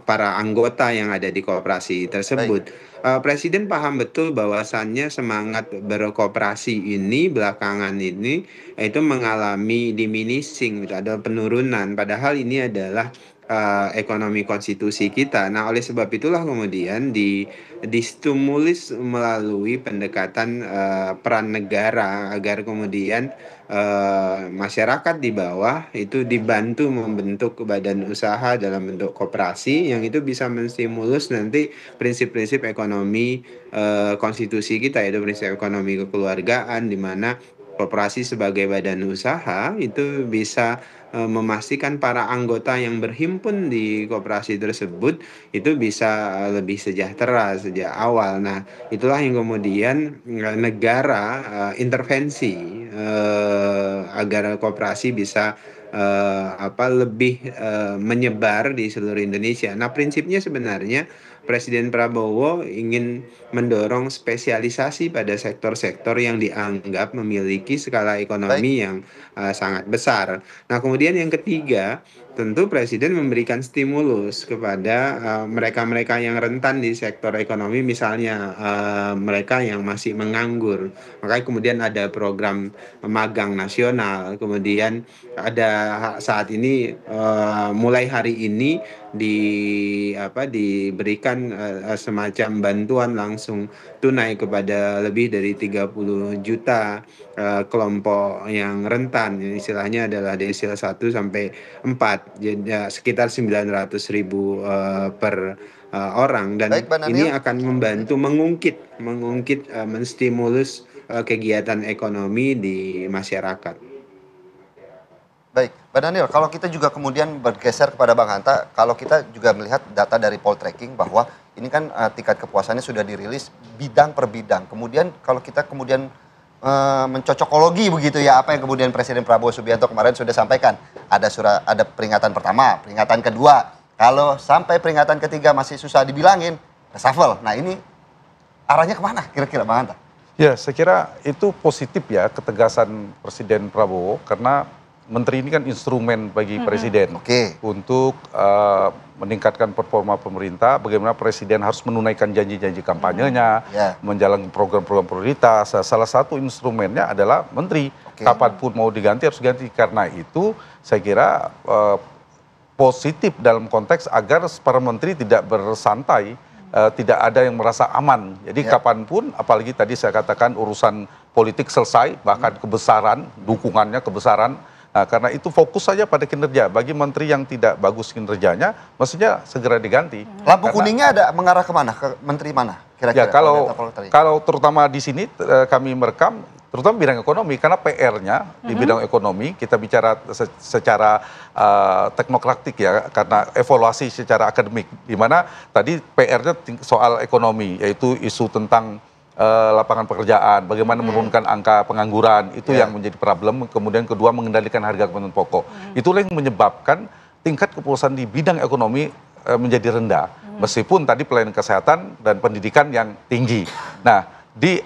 para anggota yang ada di koperasi tersebut. Presiden paham betul bahwasannya semangat berkoperasi ini belakangan ini itu mengalami diminishing, gitu, ada penurunan, padahal ini adalah ekonomi konstitusi kita. Nah, oleh sebab itulah kemudian distimulus melalui pendekatan peran negara agar kemudian masyarakat di bawah itu dibantu membentuk badan usaha dalam bentuk koperasi yang itu bisa menstimulus nanti prinsip-prinsip ekonomi konstitusi kita, yaitu prinsip ekonomi kekeluargaan, di mana koperasi sebagai badan usaha itu bisa memastikan para anggota yang berhimpun di koperasi tersebut itu bisa lebih sejahtera sejak awal. Nah, itulah yang kemudian negara intervensi agar koperasi bisa lebih menyebar di seluruh Indonesia. Nah, prinsipnya sebenarnya Presiden Prabowo ingin mendorong spesialisasi pada sektor-sektor yang dianggap memiliki skala ekonomi yang sangat besar. Nah, kemudian yang ketiga, tentu Presiden memberikan stimulus kepada mereka-mereka yang rentan di sektor ekonomi, misalnya mereka yang masih menganggur. Makanya kemudian ada program magang nasional, kemudian ada saat ini mulai hari ini diberikan semacam bantuan langsung tunai kepada lebih dari 30 juta kelompok yang rentan, istilahnya adalah desil 1 sampai 4, jadi sekitar 900.000 per orang, dan ini akan membantu mengungkit menstimulus kegiatan ekonomi di masyarakat. Baik, Mbak Daniel, kalau kita juga kemudian bergeser kepada Bang Hanta, kalau kita juga melihat data dari Poltreking bahwa ini kan tingkat kepuasannya sudah dirilis bidang per bidang. Kemudian kalau kita kemudian mencocokologi begitu ya, apa yang kemudian Presiden Prabowo Subianto kemarin sudah sampaikan. Ada peringatan pertama, peringatan kedua. Kalau sampai peringatan ketiga masih susah dibilangin, reshuffle. Nah, ini arahnya kemana kira-kira Bang Hanta? Ya, saya kira itu positif ya ketegasan Presiden Prabowo, karena menteri ini kan instrumen bagi presiden untuk meningkatkan performa pemerintah, bagaimana presiden harus menunaikan janji-janji kampanyenya, menjalankan program-program prioritas. Salah satu instrumennya adalah menteri. Kapanpun mau diganti harus diganti. Karena itu saya kira positif dalam konteks agar para menteri tidak bersantai, tidak ada yang merasa aman. Jadi kapanpun, apalagi tadi saya katakan urusan politik selesai, bahkan kebesaran, dukungannya kebesaran. Nah, karena itu fokus saja pada kinerja. Bagi menteri yang tidak bagus kinerjanya, mestinya segera diganti. Lampu kuningnya ada mengarah kemana? Ke menteri mana? Kira-kira. Ya, kalau terutama di sini kami merekam, terutama bidang ekonomi, karena PR-nya di bidang ekonomi, kita bicara secara teknokratik ya, karena evaluasi secara akademik, di mana tadi PR-nya soal ekonomi, yaitu isu tentang lapangan pekerjaan, bagaimana menurunkan angka pengangguran, itu yang menjadi problem. Kemudian kedua, mengendalikan harga kebutuhan pokok. Itulah yang menyebabkan tingkat kepuasan di bidang ekonomi menjadi rendah, meskipun tadi pelayanan kesehatan dan pendidikan yang tinggi. Nah, di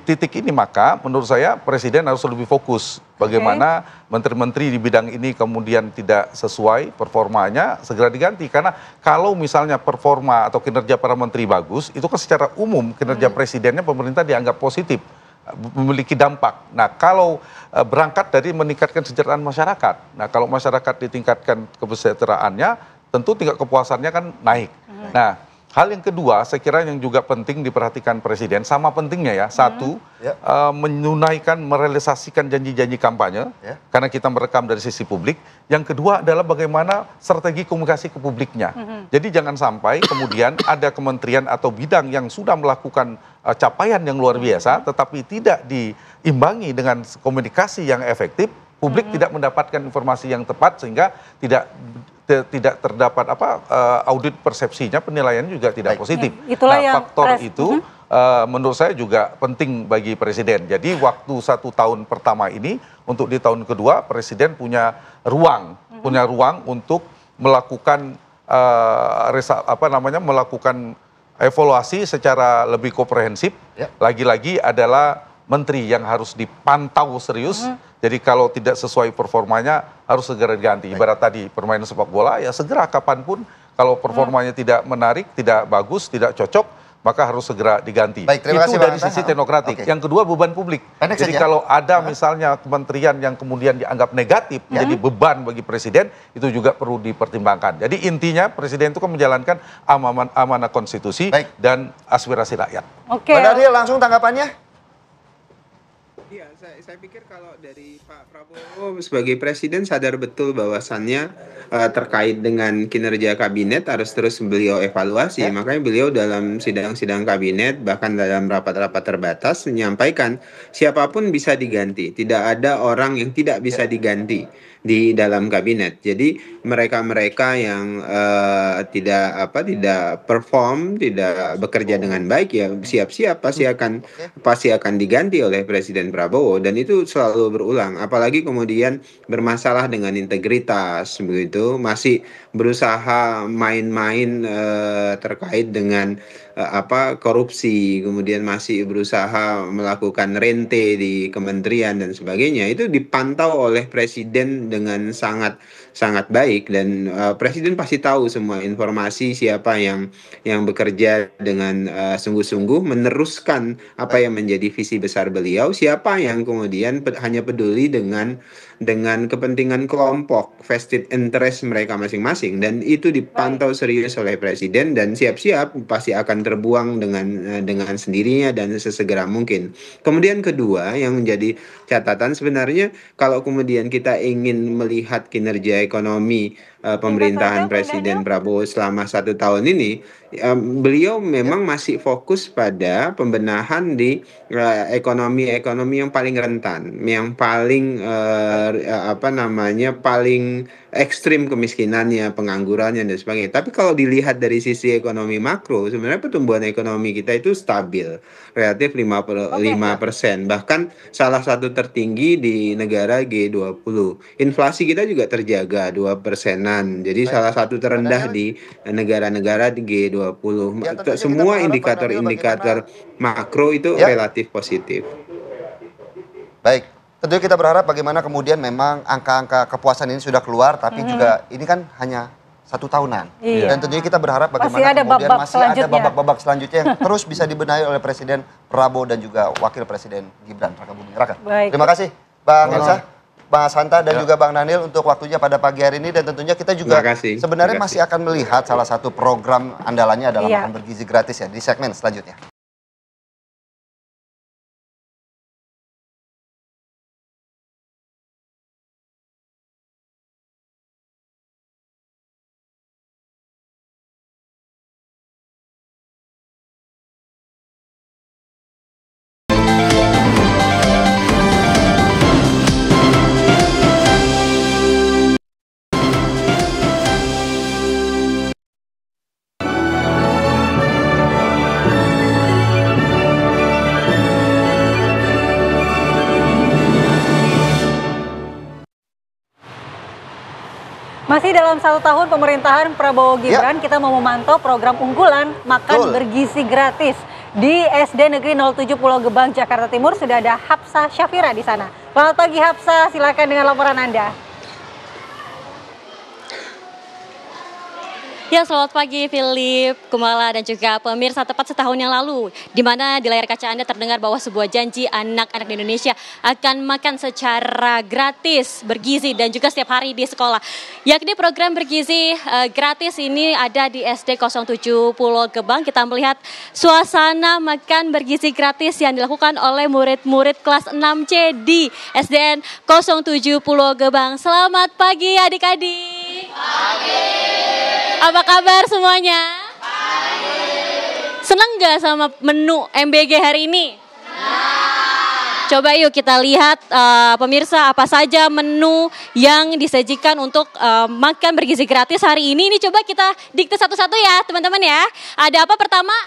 titik ini maka menurut saya presiden harus lebih fokus bagaimana menteri-menteri di bidang ini kemudian tidak sesuai performanya, segera diganti. Karena kalau misalnya performa atau kinerja para menteri bagus, itu kan secara umum kinerja presidennya, pemerintah dianggap positif, memiliki dampak. Nah, kalau berangkat dari meningkatkan kesejahteraan masyarakat, nah kalau masyarakat ditingkatkan kesejahteraannya, tentu tingkat kepuasannya kan naik. Nah, hal yang kedua, saya kira yang juga penting diperhatikan presiden, sama pentingnya ya, satu, menunaikan, merealisasikan janji-janji kampanye, karena kita merekam dari sisi publik. Yang kedua adalah bagaimana strategi komunikasi ke publiknya. Jadi jangan sampai kemudian ada kementerian atau bidang yang sudah melakukan capaian yang luar biasa, tetapi tidak diimbangi dengan komunikasi yang efektif, publik tidak mendapatkan informasi yang tepat, sehingga tidak terdapat audit persepsinya, penilaian juga tidak positif. Itulah nah, yang faktor itu menurut saya juga penting bagi presiden. Jadi waktu 1 tahun pertama ini, untuk di tahun kedua presiden punya ruang untuk melakukan melakukan evaluasi secara lebih komprehensif. Lagi-lagi adalah menteri yang harus dipantau serius. Jadi kalau tidak sesuai performanya harus segera diganti. Ibarat tadi permainan sepak bola, ya segera kapanpun kalau performanya tidak menarik, tidak bagus, tidak cocok, maka harus segera diganti. Itu dari sisi teknokratik. Yang kedua, beban publik. Jadi kalau ada misalnya kementerian yang kemudian dianggap negatif, jadi beban bagi presiden, itu juga perlu dipertimbangkan. Jadi intinya presiden itu kan menjalankan amanah konstitusi dan aspirasi rakyat. Mbak Daniel, langsung tanggapannya? Iya, saya pikir kalau dari Pak Prabowo sebagai presiden sadar betul bahwasannya terkait dengan kinerja kabinet harus terus beliau evaluasi. Makanya beliau dalam sidang-sidang kabinet, bahkan dalam rapat-rapat terbatas, menyampaikan siapapun bisa diganti. Tidak ada orang yang tidak bisa diganti. di dalam kabinet. Jadi mereka-mereka yang tidak perform, tidak bekerja dengan baik ya siap-siap pasti akan diganti oleh Presiden Prabowo, dan itu selalu berulang. Apalagi kemudian bermasalah dengan integritas begitu, masih berusaha main-main terkait dengan korupsi, kemudian masih berusaha melakukan rente di kementerian dan sebagainya. Itu dipantau oleh Presiden dengan sangat baik, dan Presiden pasti tahu semua informasi siapa yang bekerja dengan sungguh-sungguh meneruskan apa yang menjadi visi besar beliau, siapa yang kemudian hanya peduli dengan kepentingan kelompok, vested interest mereka masing-masing, dan itu dipantau serius oleh Presiden dan siap-siap pasti akan terbuang dengan sendirinya dan sesegera mungkin. Kemudian kedua yang menjadi catatan, sebenarnya kalau kemudian kita ingin melihat kinerja ekonomi pemerintahan Presiden Prabowo selama 1 tahun ini, beliau memang masih fokus pada pembenahan di ekonomi yang paling rentan, yang paling paling ekstrim kemiskinannya, penganggurannya dan sebagainya. Tapi kalau dilihat dari sisi ekonomi makro, sebenarnya pertumbuhan ekonomi kita itu stabil, relatif 5%, bahkan salah satu tertinggi di negara G20. Inflasi kita juga terjaga 2%-an, jadi salah satu terendah di negara-negara di G20. Semua indikator-indikator makro itu relatif positif. Baik, tentunya kita berharap bagaimana kemudian memang angka-angka kepuasan ini sudah keluar, tapi juga ini kan hanya 1 tahunan. Dan tentunya kita berharap bagaimana kemudian masih ada babak-babak selanjutnya yang terus bisa dibenahi oleh Presiden Prabowo dan juga Wakil Presiden Gibran Rakabuming Raka. Terima kasih Bang Elsa, Bang Ashanta dan juga Bang Daniel untuk waktunya pada pagi hari ini, dan tentunya kita juga sebenarnya masih akan melihat salah satu program andalannya adalah makan bergizi gratis ya di segmen selanjutnya. Masih dalam 1 tahun pemerintahan Prabowo Gibran, kita mau memantau program unggulan makan bergizi gratis di SD Negeri 07 Pulau Gebang, Jakarta Timur. Sudah ada Hapsa Syafira di sana. Selamat pagi Hapsa, silakan dengan laporan Anda. Ya, selamat pagi Philip, Kumala dan juga pemirsa. Tepat setahun yang lalu, di mana di layar kaca Anda terdengar bahwa sebuah janji anak-anak di Indonesia akan makan secara gratis, bergizi dan juga setiap hari di sekolah. Yakni program bergizi gratis ini ada di SD 07 Pulau Gebang. Kita melihat suasana makan bergizi gratis yang dilakukan oleh murid-murid kelas 6C di SDN 07 Pulau Gebang. Selamat pagi adik-adik. Pagi. Apa kabar semuanya? Senang nggak sama menu MBG hari ini? Coba yuk kita lihat pemirsa apa saja menu yang disajikan untuk makan bergizi gratis hari ini. Ini coba kita dikte satu-satu ya teman-teman ya. Ada apa pertama?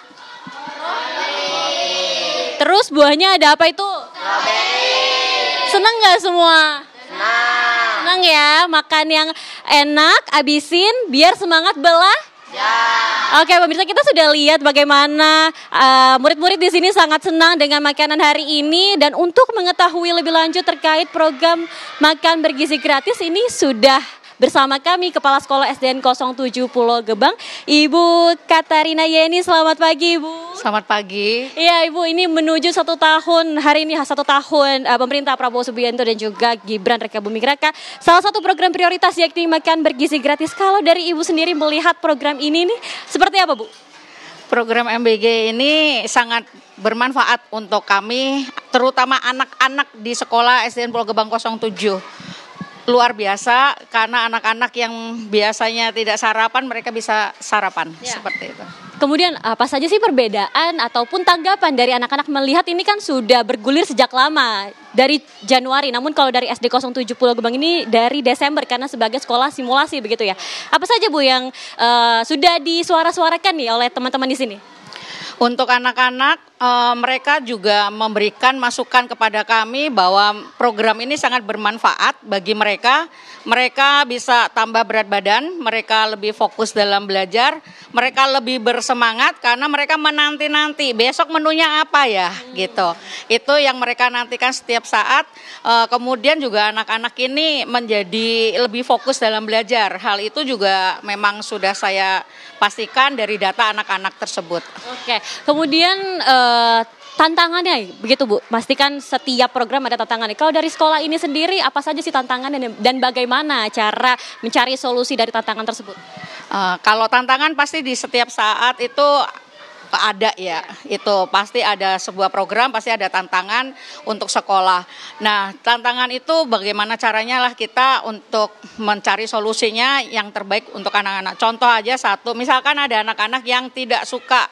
Terus buahnya ada apa itu? Senang nggak semua? Senang ya, makan yang enak, abisin biar semangat Oke, pemirsa, kita sudah lihat bagaimana murid-murid di sini sangat senang dengan makanan hari ini, dan untuk mengetahui lebih lanjut terkait program makan bergizi gratis ini sudah bersama kami Kepala Sekolah SDN 07 Pulau Gebang, Ibu Katarina Yeni. Selamat pagi Ibu. Selamat pagi. Iya Ibu, ini menuju 1 tahun, hari ini 1 tahun pemerintah Prabowo Subianto dan juga Gibran Rakabuming Raka. Salah satu program prioritas yakni makan bergizi gratis. Kalau dari Ibu sendiri melihat program ini nih seperti apa Bu? Program MBG ini sangat bermanfaat untuk kami, terutama anak-anak di sekolah SDN Pulau Gebang 07. luar biasa karena anak-anak yang biasanya tidak sarapan mereka bisa sarapan seperti itu. Kemudian apa saja sih perbedaan ataupun tanggapan dari anak-anak melihat ini kan sudah bergulir sejak lama dari Januari, namun kalau dari SD 07 Pulau Gebang ini dari Desember karena sebagai sekolah simulasi begitu ya. Apa saja Bu yang sudah disuara-suarakan nih oleh teman-teman di sini? Untuk anak-anak, mereka juga memberikan masukan kepada kami bahwa program ini sangat bermanfaat bagi mereka. Mereka bisa tambah berat badan, mereka lebih fokus dalam belajar, mereka lebih bersemangat karena mereka menanti-nanti besok menunya apa ya gitu. Itu yang mereka nantikan setiap saat. Kemudian juga anak-anak ini menjadi lebih fokus dalam belajar. Hal itu juga memang sudah saya pastikan dari data anak-anak tersebut. Oke, kemudian tantangannya begitu Bu, pastikan setiap program ada tantangannya. Kalau dari sekolah ini sendiri apa saja sih tantangannya dan bagaimana cara mencari solusi dari tantangan tersebut? Kalau tantangan pasti di setiap saat itu ada ya, itu pasti ada sebuah program, pasti ada tantangan untuk sekolah. Nah, tantangan itu bagaimana caranya lah kita untuk mencari solusinya yang terbaik untuk anak-anak. Contoh aja satu, misalkan ada anak-anak yang tidak suka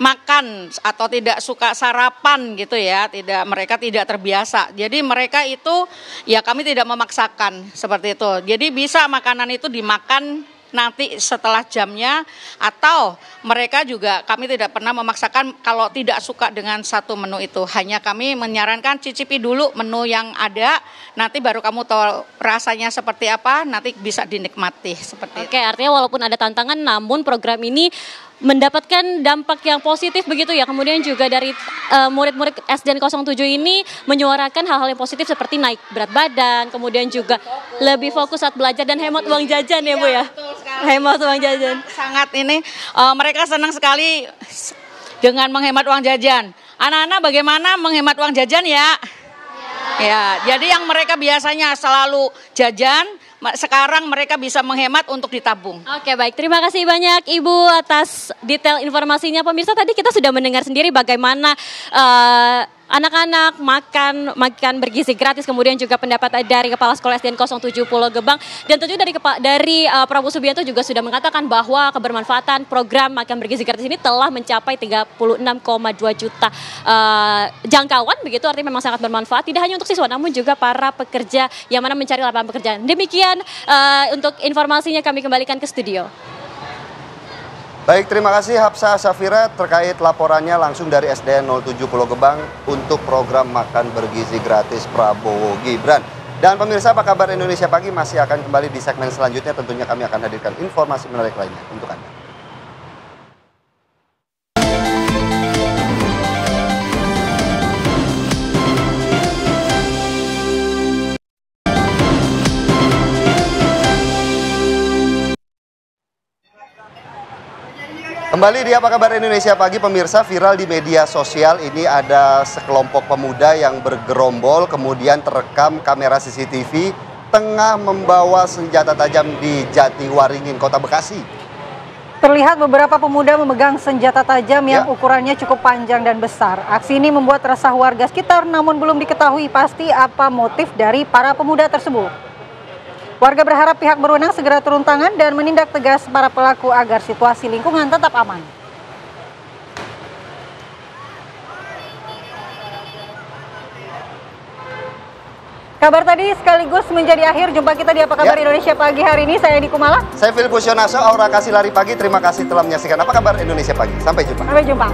makan atau tidak suka sarapan gitu ya, mereka tidak terbiasa. Jadi mereka itu ya kami tidak memaksakan seperti itu. Jadi bisa makanan itu dimakan nanti setelah jamnya, atau mereka juga kami tidak pernah memaksakan kalau tidak suka dengan satu menu itu. Hanya kami menyarankan cicipi dulu menu yang ada, nanti baru kamu tahu rasanya seperti apa, nanti bisa dinikmati seperti itu. Oke, artinya walaupun ada tantangan namun program ini mendapatkan dampak yang positif begitu ya. Kemudian juga dari murid-murid SDN 07 ini menyuarakan hal-hal yang positif seperti naik berat badan, kemudian juga lebih fokus saat belajar dan hemat uang jajan ya Bu ya. Hemat uang jajan. Sangat ini mereka senang sekali dengan menghemat uang jajan. Anak-anak bagaimana menghemat uang jajan ya? Ya, jadi yang mereka biasanya selalu jajan, sekarang mereka bisa menghemat untuk ditabung. Oke, baik. Terima kasih banyak Ibu atas detail informasinya. Pemirsa, tadi kita sudah mendengar sendiri bagaimana anak-anak makan bergizi gratis, kemudian juga pendapat dari Kepala Sekolah SDN 07 Pulau Gebang, dan tentunya dari Prabowo Subianto juga sudah mengatakan bahwa kebermanfaatan program makan bergizi gratis ini telah mencapai 36,2 juta jangkauan, begitu artinya memang sangat bermanfaat tidak hanya untuk siswa namun juga para pekerja yang mana mencari lapangan pekerjaan. Demikian untuk informasinya, kami kembalikan ke studio. Baik, terima kasih Hapsa Safira terkait laporannya langsung dari SDN 07 Pulau Gebang untuk program makan bergizi gratis Prabowo Gibran. Dan pemirsa, apa kabar Indonesia Pagi masih akan kembali di segmen selanjutnya. Tentunya kami akan hadirkan informasi menarik lainnya untuk Anda. Kembali di Apa Kabar Indonesia Pagi, pemirsa, viral di media sosial ini ada sekelompok pemuda yang bergerombol kemudian terekam kamera CCTV tengah membawa senjata tajam di Jatiwaringin, Kota Bekasi. Terlihat beberapa pemuda memegang senjata tajam yang ukurannya cukup panjang dan besar. Aksi ini membuat resah warga sekitar, namun belum diketahui pasti apa motif dari para pemuda tersebut. Warga berharap pihak berwenang segera turun tangan dan menindak tegas para pelaku agar situasi lingkungan tetap aman. Kabar tadi sekaligus menjadi akhir jumpa kita di Apa Kabar Indonesia Pagi hari ini. Saya Edi Kumala. Saya Filipus Yonaso, Aura Kasih Lari Pagi. Terima kasih telah menyaksikan Apa Kabar Indonesia Pagi. Sampai jumpa. Sampai jumpa.